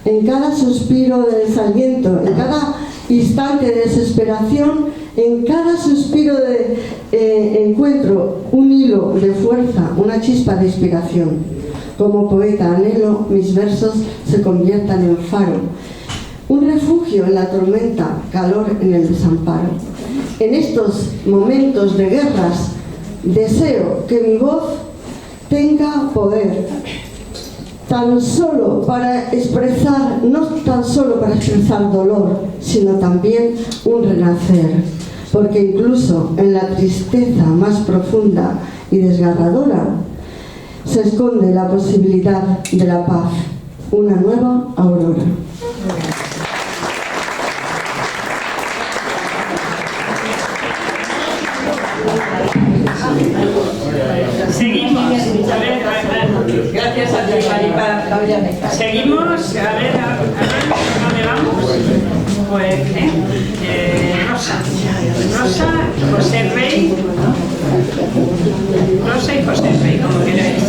En cada suspiro de desaliento, en cada instante de desesperación, en cada suspiro de encuentro un hilo de fuerza, una chispa de inspiración. Como poeta anhelo mis versos se conviertan en faro, un refugio en la tormenta, calor en el desamparo. En estos momentos de guerras deseo que mi voz tenga poder, tan solo para expresar, no tan solo para expresar dolor, sino también un renacer, porque incluso en la tristeza más profunda y desgarradora se esconde la posibilidad de la paz, una nueva aurora. Seguimos, a ver, gracias a ti, Maripaz. Seguimos, a ver, ¿dónde vamos? Pues, Rosa, José Rey, Rosa y José Rey, como queráis.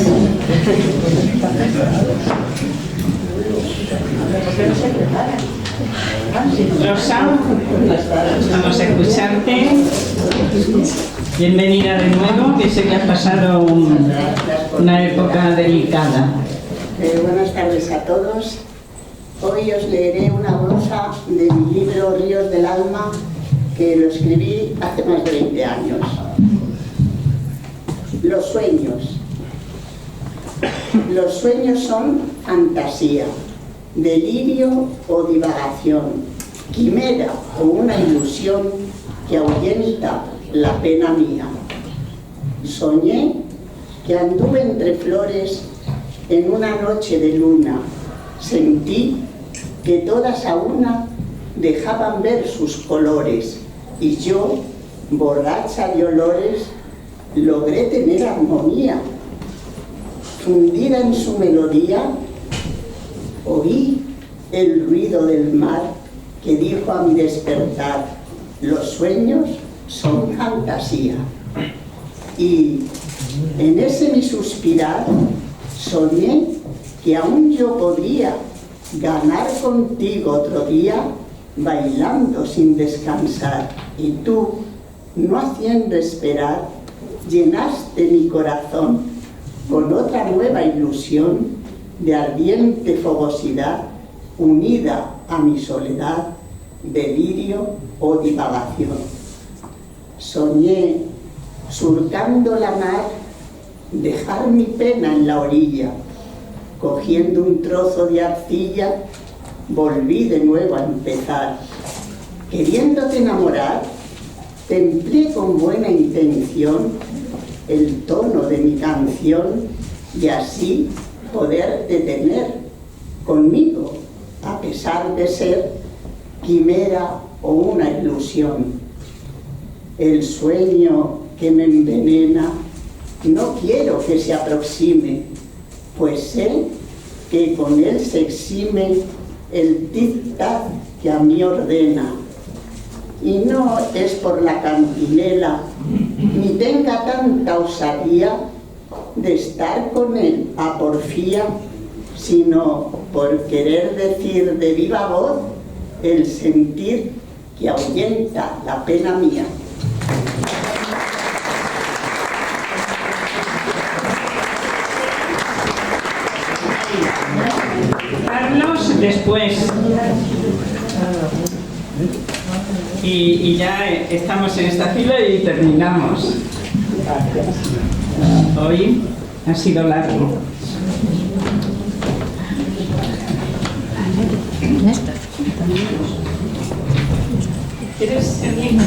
Rosa, vamos a escucharte. Bienvenida de nuevo, que sé que has pasado una época delicada. Buenas tardes a todos. Hoy os leeré una glosa de mi libro Ríos del Alma, que lo escribí hace más de 20 años. Los sueños. Los sueños son fantasía, delirio o divagación, quimera o una ilusión que ahuyenta la pena mía. Soñé que anduve entre flores en una noche de luna. Sentí que todas a una dejaban ver sus colores y yo, borracha de olores, logré tener armonía. Fundida en su melodía, oí el ruido del mar que dijo a mi despertar: los sueños son fantasía. Y en ese mi suspirar soñé que aún yo podría ganar contigo otro día bailando sin descansar, y tú, no haciendo esperar, llenaste mi corazón con otra nueva ilusión de ardiente fogosidad unida a mi soledad, delirio o divagación. Soñé, surcando la mar, dejar mi pena en la orilla. Cogiendo un trozo de arcilla, volví de nuevo a empezar. Queriéndote enamorar, templé con buena intención el tono de mi canción y así poderte tener conmigo, a pesar de ser quimera o una ilusión. El sueño que me envenena no quiero que se aproxime, pues sé que con él se exime el tic-tac que a mí ordena. Y no es por la cantinela, ni tenga tanta osadía de estar con él a porfía, sino por querer decir de viva voz el sentir que ahuyenta la pena mía. Carlos, después. Y ya estamos en esta fila y terminamos. Hoy ha sido largo. ¿Quieres seguir?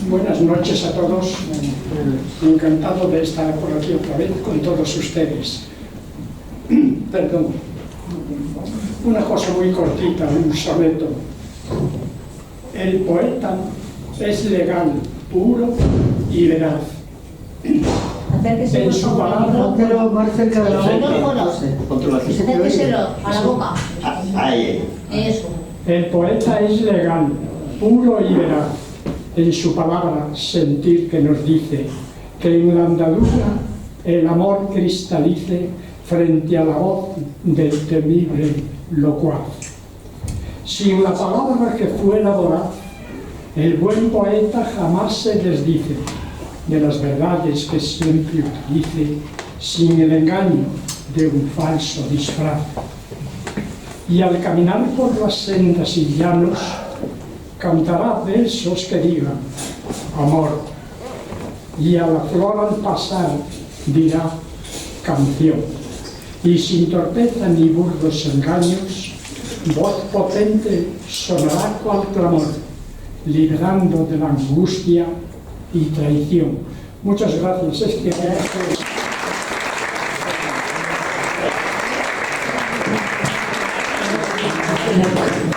Buenas noches a todos. Encantado de estar por aquí otra vez con todos ustedes. Perdón. Una cosa muy cortita, un soneto. El poeta es legal, puro y veraz. En su palabra... más cerca de la boca. Acérqueselo a la boca. Eso. El poeta es legal, puro y veraz. En su palabra sentir que nos dice que en la andadura el amor cristalice frente a la voz del temible locuaz. Sin la palabra que fuera voraz, el buen poeta jamás se desdice de las verdades que siempre utilice, sin el engaño de un falso disfraz. Y al caminar por las sendas y llanos, cantará versos que digan amor, y a la flor al pasar dirá canción, y sin torpeza ni burdos engaños, voz potente sonará cual clamor, liberando de la angustia y traición. Muchas gracias. Es que...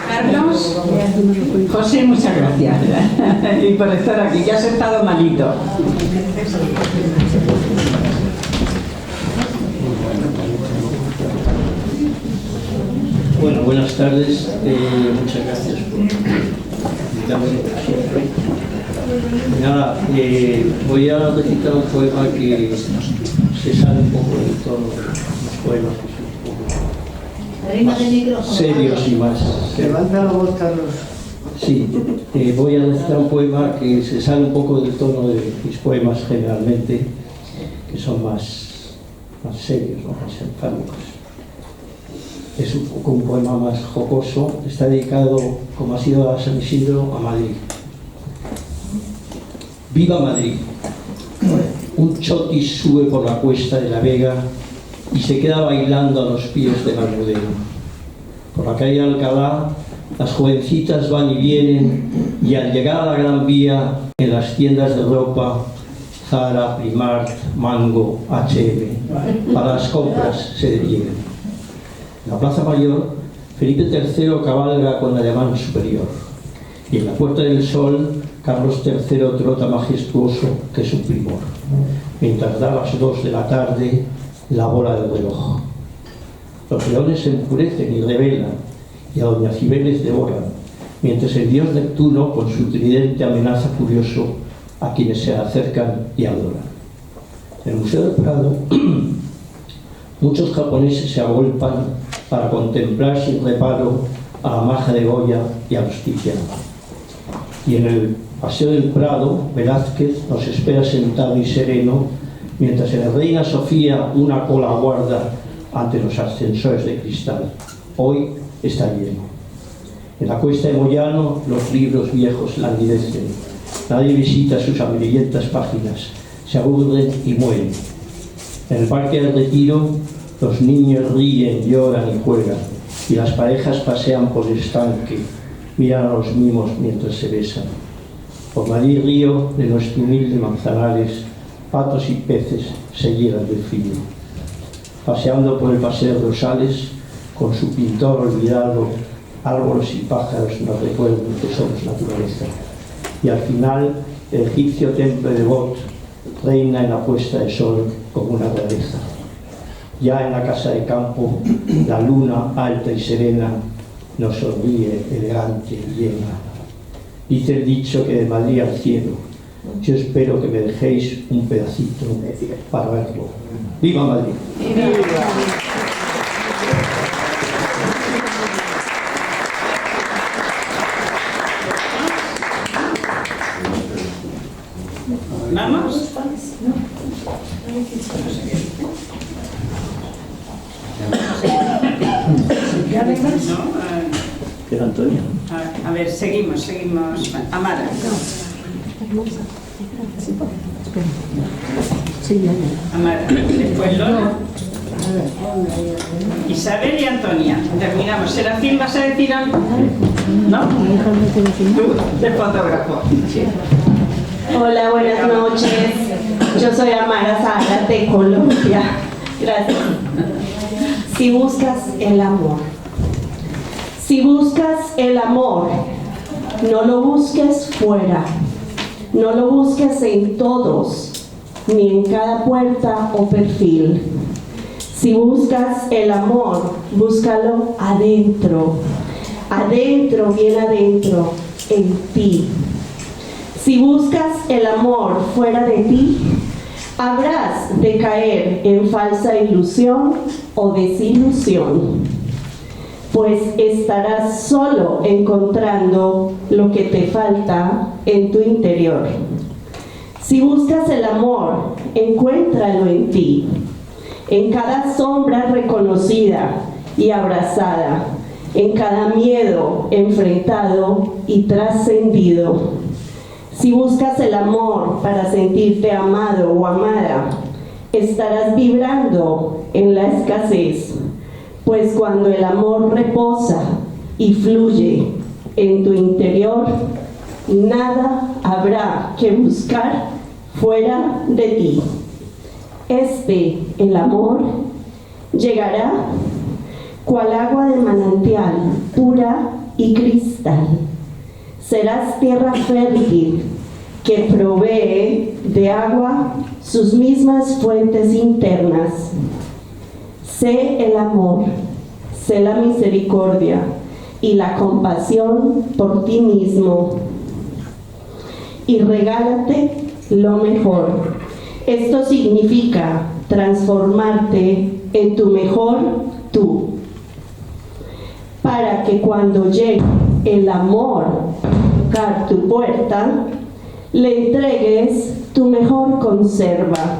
Carlos, José, muchas gracias y por estar aquí. Ya has estado malito. Bueno, buenas tardes. Muchas gracias por invitarme siempre. Nada, voy a recitar un poema que se sale un poco del tono de los poemas que son un poco más serios y más. Levanta la voz, Carlos. Sí, voy a recitar un poema que se sale un poco del tono de mis poemas generalmente, que son más serios, ¿no? Más enfáticos. Es un poco un poema más jocoso. Está dedicado, como ha sido a San Isidro, a Madrid. ¡Viva Madrid! Un chotis sube por la cuesta de la Vega y se queda bailando a los pies del Almudena. Por la calle Alcalá, las jovencitas van y vienen, y al llegar a la Gran Vía, en las tiendas de ropa, Zara, Primark, Mango, H&M, para las compras se detienen. En la Plaza Mayor, Felipe III cabalga con alemán superior, y en la Puerta del Sol, Carlos III trota majestuoso, que es un primor, mientras da las 2 de la tarde la bola del reloj. Los leones se enfurecen y rebelan, y a doña Cibeles devoran, mientras el dios Neptuno, con su tridente, amenaza furioso a quienes se acercan y adoran. En el Museo del Prado, muchos japoneses se agolpan para contemplar sin reparo a la maja de Goya y a los Tiziano. Y en el Paseo del Prado, Velázquez nos espera sentado y sereno, mientras en el Reina Sofía una cola guarda ante los ascensores de cristal. Hoy está lleno. En la Cuesta de Moyano los libros viejos languidecen. Nadie visita sus amarillentas páginas, se aburren y mueren. En el Parque del Retiro los niños ríen, lloran y juegan, y las parejas pasean por el estanque, miran a los mimos mientras se besan. Por Madrid Río, de nuestro humilde Manzanares, patos y peces se llenan del frío. Paseando por el Paseo de Rosales, con su pintor olvidado, árboles y pájaros nos recuerdan que somos naturaleza. Y al final, el egipcio templo de Bot reina en la puesta de sol como una realeza. Ya en la casa de campo, la luna alta y serena nos sonríe elegante y llena. Dice el dicho que de Madrid al cielo, yo espero que me dejéis un pedacito para verlo. ¡Viva Madrid! ¡Viva! ¿Vamos? ¿Qué Antonio? A ver, seguimos. Amara. Amara. Después Lola. Isabel y Antonia. Terminamos. Serafín, ¿vas a decir algo? ¿No? Tú, de fotógrafo. Hola, buenas noches. Yo soy Amara Sara de Colombia. Gracias. Si buscas el amor. Si buscas el amor, no lo busques fuera. No lo busques en todos, ni en cada puerta o perfil. Si buscas el amor, búscalo adentro. Adentro, bien adentro, en ti. Si buscas el amor fuera de ti, habrás de caer en falsa ilusión o desilusión, pues estarás solo encontrando lo que te falta en tu interior. Si buscas el amor, encuéntralo en ti, en cada sombra reconocida y abrazada, en cada miedo enfrentado y trascendido. Si buscas el amor para sentirte amado o amada, estarás vibrando en la escasez, pues cuando el amor reposa y fluye en tu interior, nada habrá que buscar fuera de ti. El amor, llegará cual agua de manantial, pura y cristal. Serás tierra fértil que provee de agua sus mismas fuentes internas. Sé el amor, sé la misericordia y la compasión por ti mismo. Y regálate lo mejor. Esto significa transformarte en tu mejor tú, para que cuando llegue el amor a tocar tu puerta, le entregues tu mejor conserva,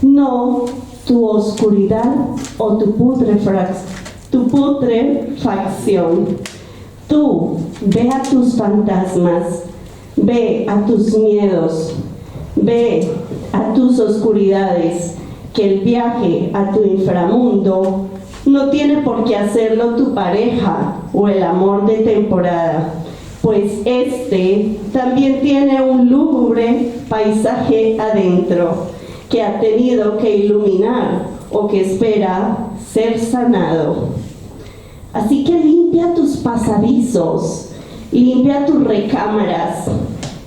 no tu oscuridad o tu putrefacción. Tú ve a tus fantasmas, ve a tus miedos, ve a tus oscuridades, que el viaje a tu inframundo no tiene por qué hacerlo tu pareja o el amor de temporada, pues este también tiene un lúgubre paisaje adentro que ha tenido que iluminar o que espera ser sanado. Así que limpia tus pasadizos, limpia tus recámaras,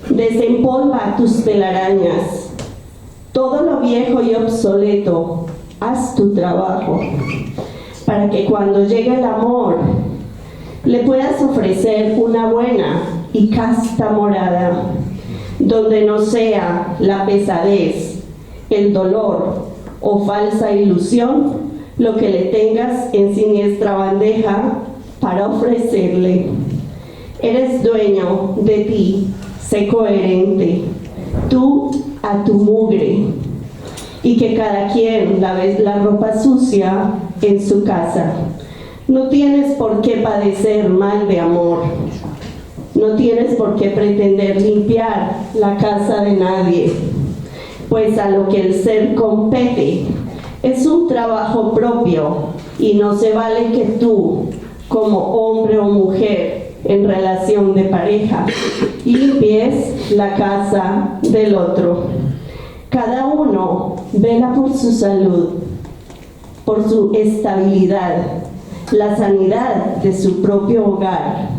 desempolva tus telarañas. Todo lo viejo y obsoleto, haz tu trabajo, para que cuando llegue el amor, le puedas ofrecer una buena y casta morada, donde no sea la pesadez, el dolor o falsa ilusión lo que le tengas en siniestra bandeja para ofrecerle. Eres dueño de ti, sé coherente, tú a tu mugre, y que cada quien lave la ropa sucia en su casa. No tienes por qué padecer mal de amor, no tienes por qué pretender limpiar la casa de nadie, pues a lo que el ser compete es un trabajo propio y no se vale que tú, como hombre o mujer en relación de pareja, limpies la casa del otro. Cada uno vela por su salud, por su estabilidad, la sanidad de su propio hogar.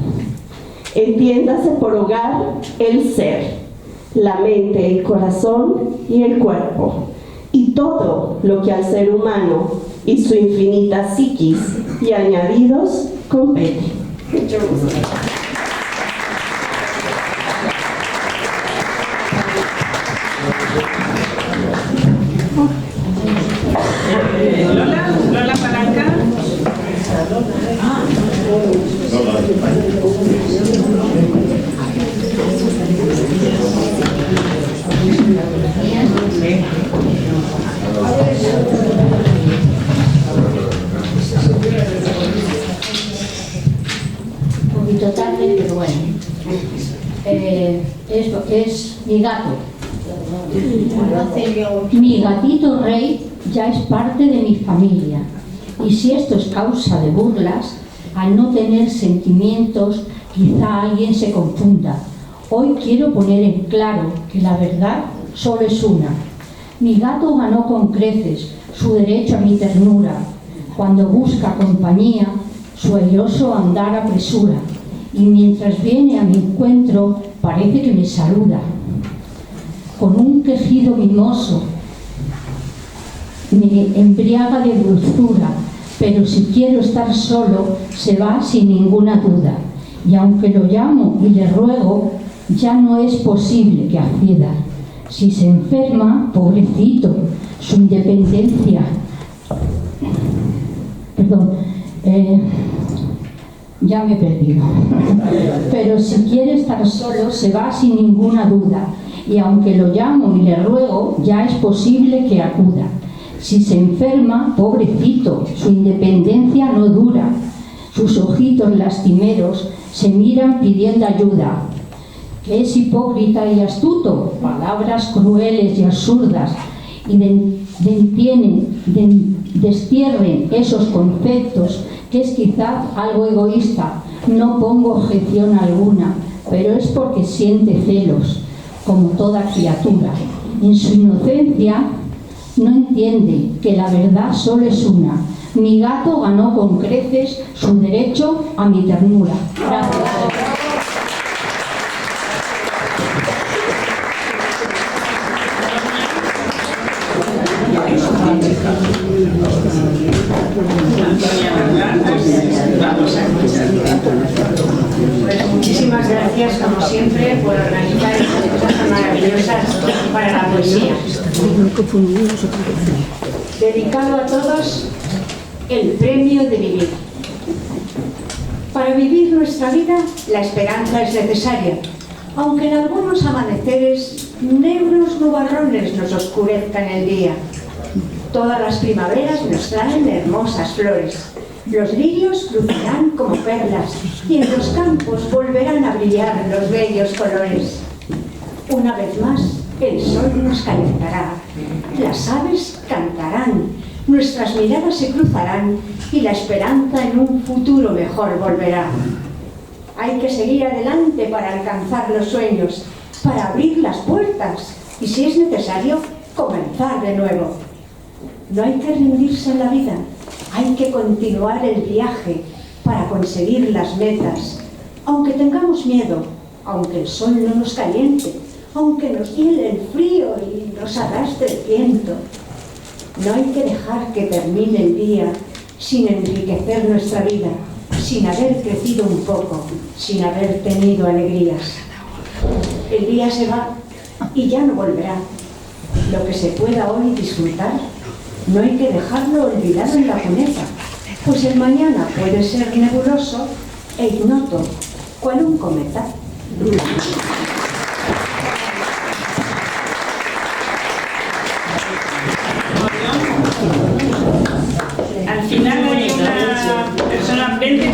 Entiéndase por hogar el ser, la mente, el corazón y el cuerpo, y todo lo que al ser humano y su infinita psiquis y añadidos compete. Lola Palanca. poquito tarde, pero bueno. Es mi gato. Mi gatito Rey ya es parte de mi familia. Y si esto es causa de burlas, al no tener sentimientos, quizá alguien se confunda. Hoy quiero poner en claro que la verdad solo es una. Mi gato ganó con creces su derecho a mi ternura. Cuando busca compañía, su airoso andar apresura. Y mientras viene a mi encuentro, parece que me saluda. Con un quejido mimoso, me embriaga de dulzura, pero si quiero estar solo, se va sin ninguna duda. Y aunque lo llamo y le ruego, ya no es posible que acceda. Si se enferma, pobrecito, su independencia... ya me he perdido. Pero si quiere estar solo, se va sin ninguna duda. Y aunque lo llamo y le ruego, ya es posible que acuda. Si se enferma, pobrecito, su independencia no dura. Sus ojitos lastimeros se miran pidiendo ayuda. Que es hipócrita y astuto, palabras crueles y absurdas, y destierren esos conceptos, que es quizá algo egoísta. No pongo objeción alguna, pero es porque siente celos, como toda criatura. En su inocencia no entiende que la verdad solo es una. Mi gato ganó con creces su derecho a mi ternura. Gracias. Pues muchísimas gracias, como siempre, por organizar estas cosas tan maravillosas para la poesía. Dedicado a todos, el premio de vivir. Para vivir nuestra vida, la esperanza es necesaria, aunque en algunos amaneceres negros nubarrones nos oscurezcan el día. Todas las primaveras nos traen hermosas flores. Los lirios lucirán como perlas y en los campos volverán a brillar los bellos colores. Una vez más, el sol nos calentará, las aves cantarán, nuestras miradas se cruzarán y la esperanza en un futuro mejor volverá. Hay que seguir adelante para alcanzar los sueños, para abrir las puertas y, si es necesario, comenzar de nuevo. No hay que rendirse en la vida, hay que continuar el viaje para conseguir las metas. Aunque tengamos miedo, aunque el sol no nos caliente, aunque nos hiele el frío y nos arrastre el viento. No hay que dejar que termine el día sin enriquecer nuestra vida, sin haber crecido un poco, sin haber tenido alegrías. El día se va y ya no volverá. Lo que se pueda hoy disfrutar, no hay que dejarlo olvidado en la cuneta, pues el mañana puede ser nebuloso e ignoto, cual un cometa. Al final hay una persona, vente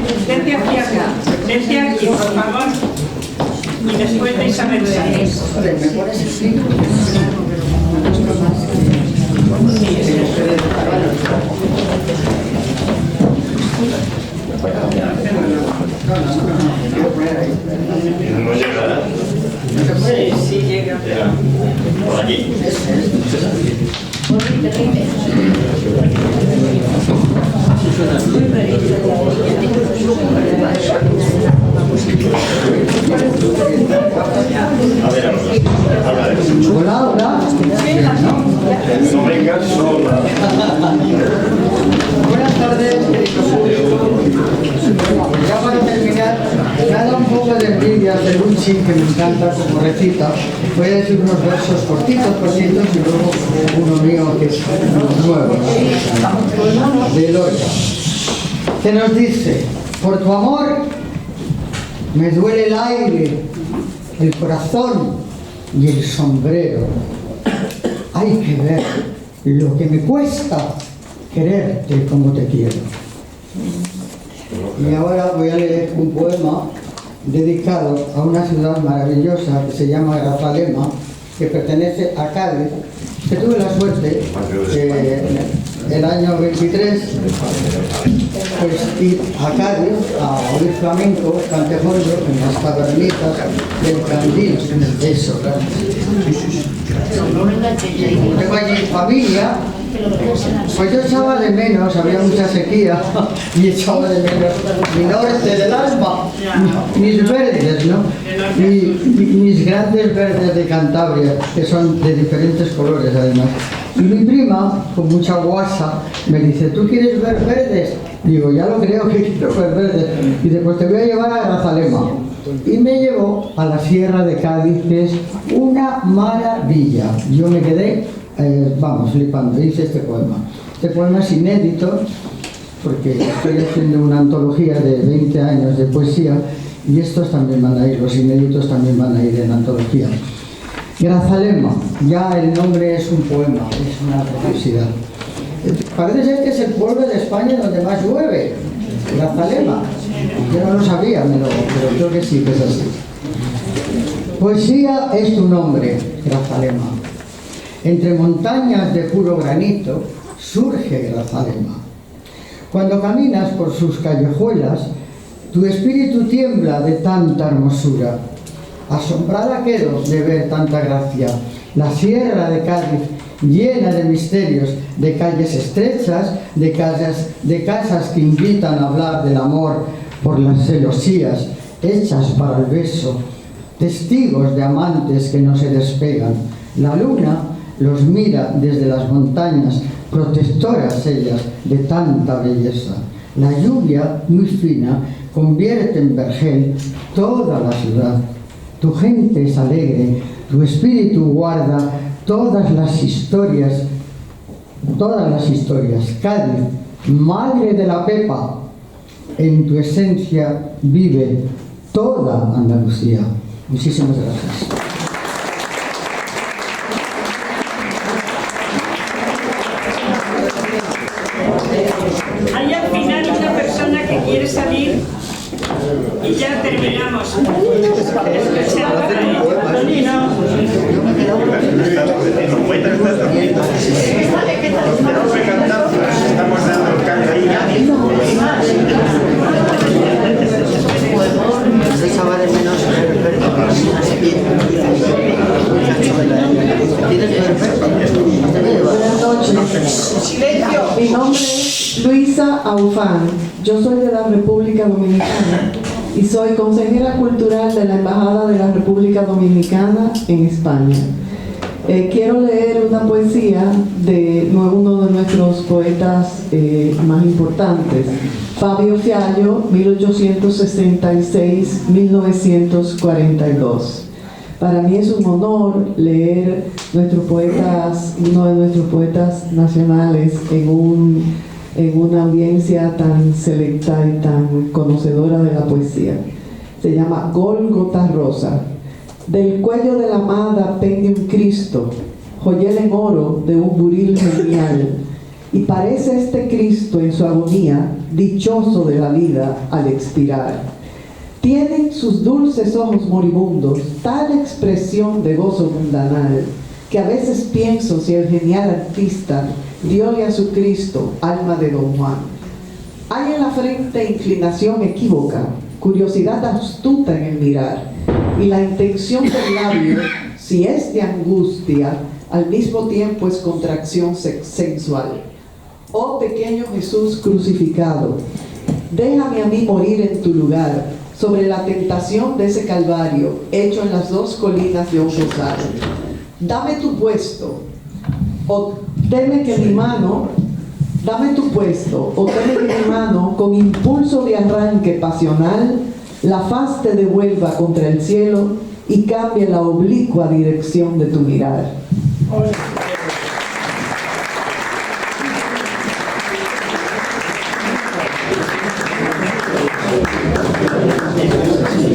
hacia acá, vente aquí, por favor, y después de Isabel Sáenz. ¿Me pones el signo? No llegará. Sí, llega. Por aquí. Hola, hola. No vengas sola. Buenas tardes, queridos públicos. Ya para terminar, me ha dado un poco de envidia hacer un chin que me encanta como recita. Voy a decir unos versos cortitos, y luego uno mío que es nuevo, de Lorca, que nos dice: por tu amor me duele el aire, el corazón y el sombrero. Hay que ver lo que me cuesta quererte como te quiero. Y ahora voy a leer un poema dedicado a una ciudad maravillosa que se llama Grazalema, que pertenece a Cádiz, que tuve la suerte el año 23 pues ir a Cádiz a oír flamenco, cantejondo, en las tabernitas del Candil. Eso, claro. Tengo allí familia, pues yo echaba de menos, había mucha sequía, y echaba de menos mi norte del alma, mis verdes, ¿no? Mis grandes verdes de Cantabria, que son de diferentes colores además. Y mi prima, con mucha guasa, me dice, ¿tú quieres ver verdes? Digo, ya lo creo que quiero ver verdes. Y dice, pues te voy a llevar a Grazalema. Y me llevó a la Sierra de Cádiz, que es una maravilla. Yo me quedé, flipando. Hice este poema. Este poema es inédito, porque estoy haciendo una antología de 20 años de poesía, y estos también van a ir, los inéditos también van a ir en antología. Grazalema, ya el nombre es un poema, es una preciosidad. Parece ser que es el pueblo de España donde más llueve, Grazalema. Yo no lo sabía, pero creo que sí, que es así. Poesía es tu nombre, Grazalema. Entre montañas de puro granito surge Grazalema. Cuando caminas por sus callejuelas, tu espíritu tiembla de tanta hermosura. Asombrada quedo de ver tanta gracia. La Sierra de Cádiz, llena de misterios, de calles estrechas, de casas que invitan a hablar del amor por las celosías hechas para el beso, testigos de amantes que no se despegan. La luna los mira desde las montañas, protectoras ellas de tanta belleza. La lluvia, muy fina, convierte en vergel toda la ciudad. Tu gente es alegre, tu espíritu guarda todas las historias. Cádiz, madre de la pepa, en tu esencia vive toda Andalucía. Muchísimas gracias. Hay al final una persona que quiere salir y ya terminamos. Estamos dando el cambio ahí. Echaba de menos Buenas noches. Mi nombre es Luisa Aufán. Yo soy de la República Dominicana y soy consejera cultural de la Embajada de la República Dominicana en España. Quiero leer una poesía de uno de nuestros poetas más importantes, Fabio Fiallo, 1866-1942. Para mí es un honor leer uno de nuestros poetas nacionales en una audiencia tan selecta y tan conocedora de la poesía. Se llama Gólgota Rosa. Del cuello de la amada pende un Cristo, joyel en oro de un buril genial, y parece este Cristo en su agonía dichoso de la vida al expirar. Tienen sus dulces ojos moribundos tal expresión de gozo mundanal, que a veces pienso si el genial artista diole a su Cristo alma de Don Juan. Hay en la frente inclinación equívoca, curiosidad astuta en el mirar, y la intención del labio, si es de angustia, al mismo tiempo es contracción sensual. Oh pequeño Jesús crucificado, déjame a mí morir en tu lugar, sobre la tentación de ese calvario, hecho en las dos colinas de un rosario. Dame tu puesto, o teme que mi mano, con impulso de arranque pasional, la faz te devuelva contra el cielo y cambie la oblicua dirección de tu mirar.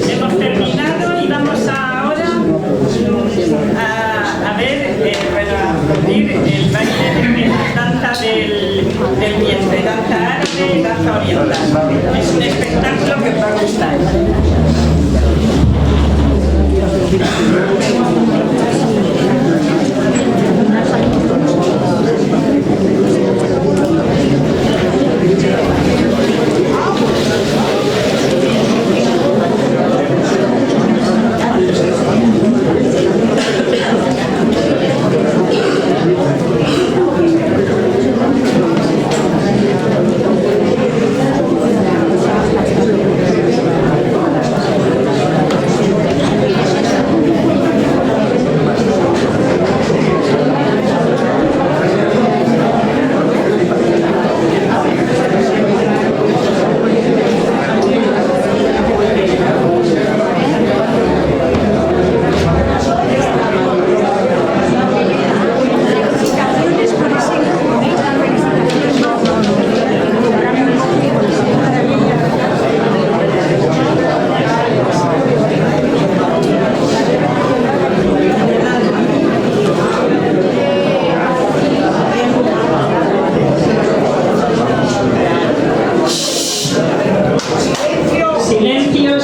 Hemos terminado y vamos ahora a ver, a aplaudir el baile de la danza del vientre, danza árabe y danza oriental. Es un espectáculo que os va a gustar.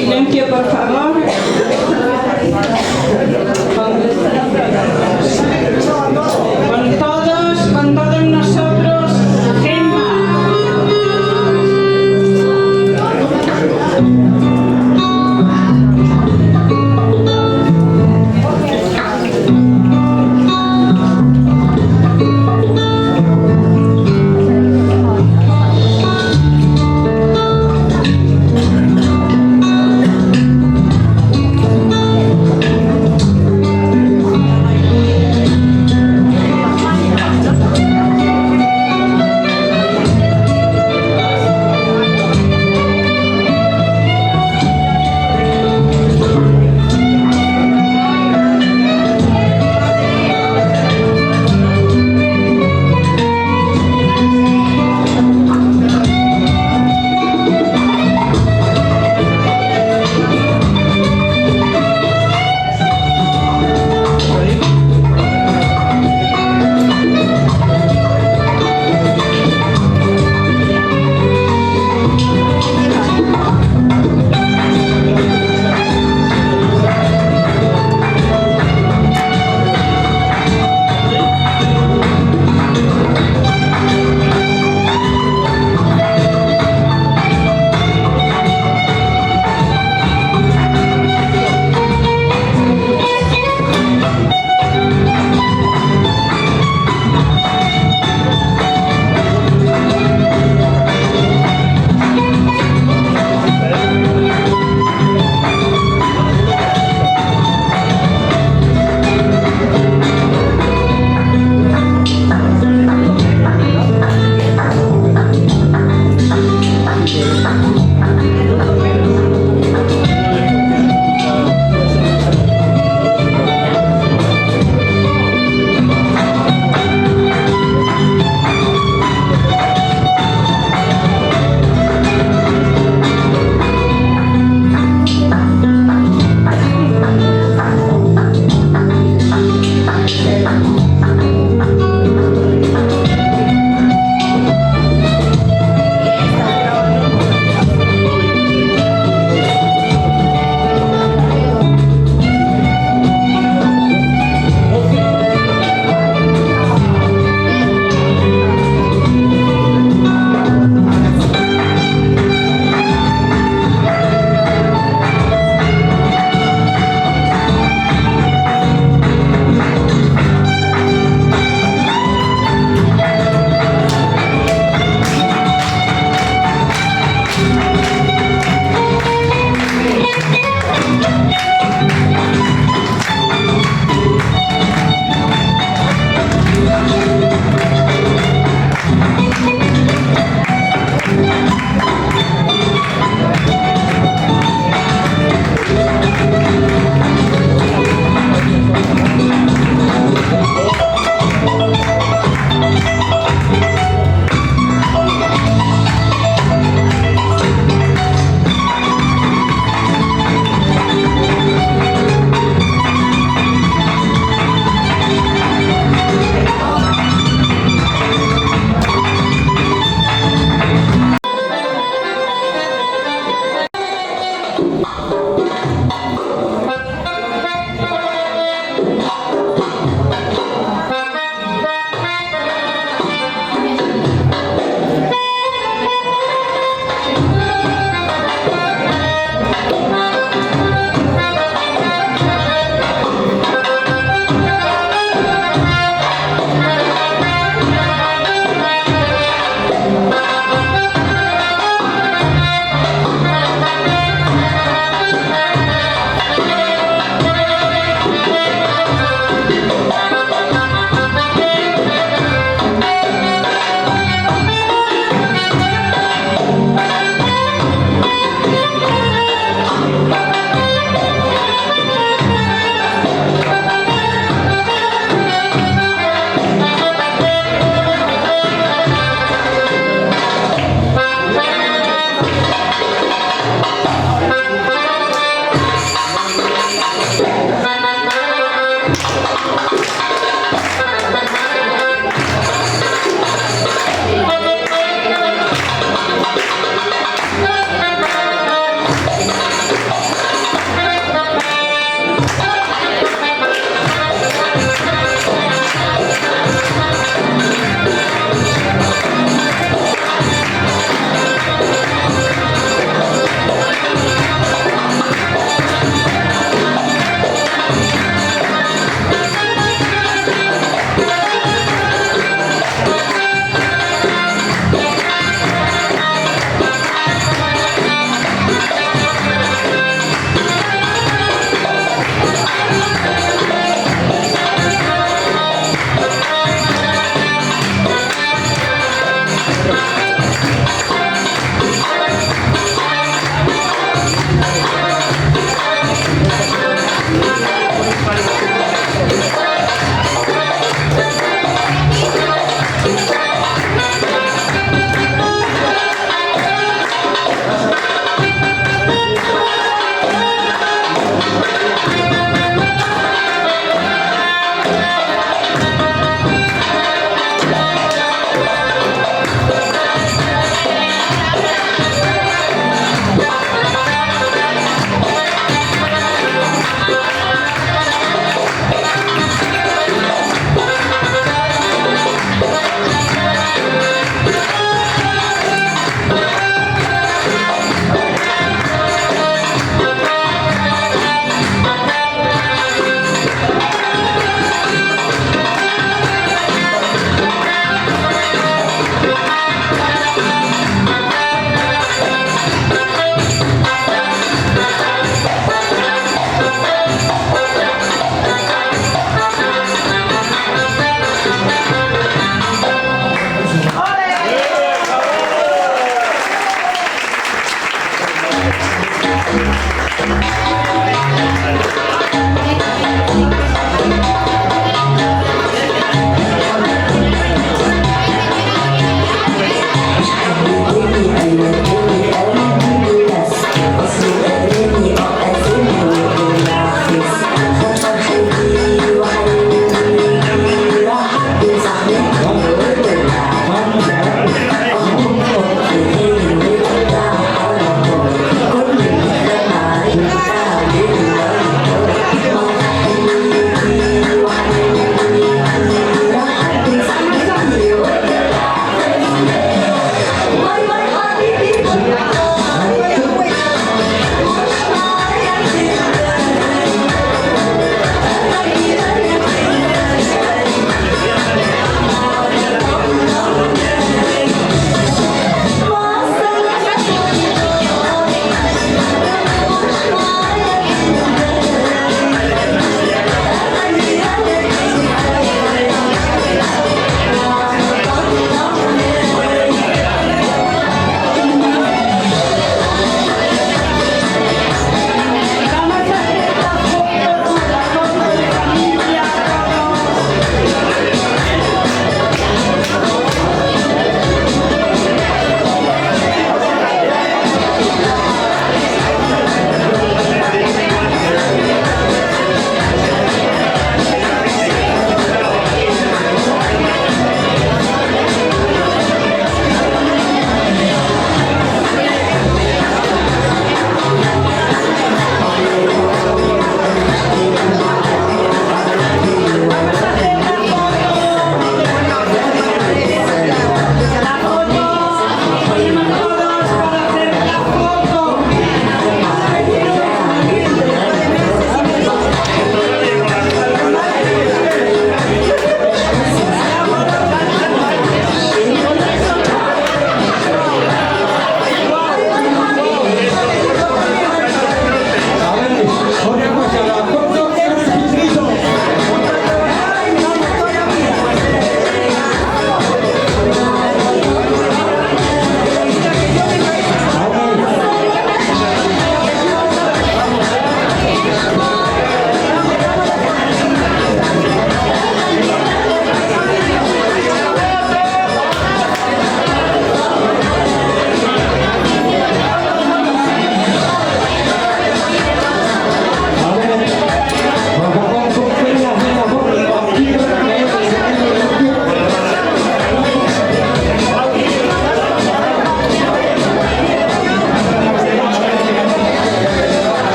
Silencio, por favor.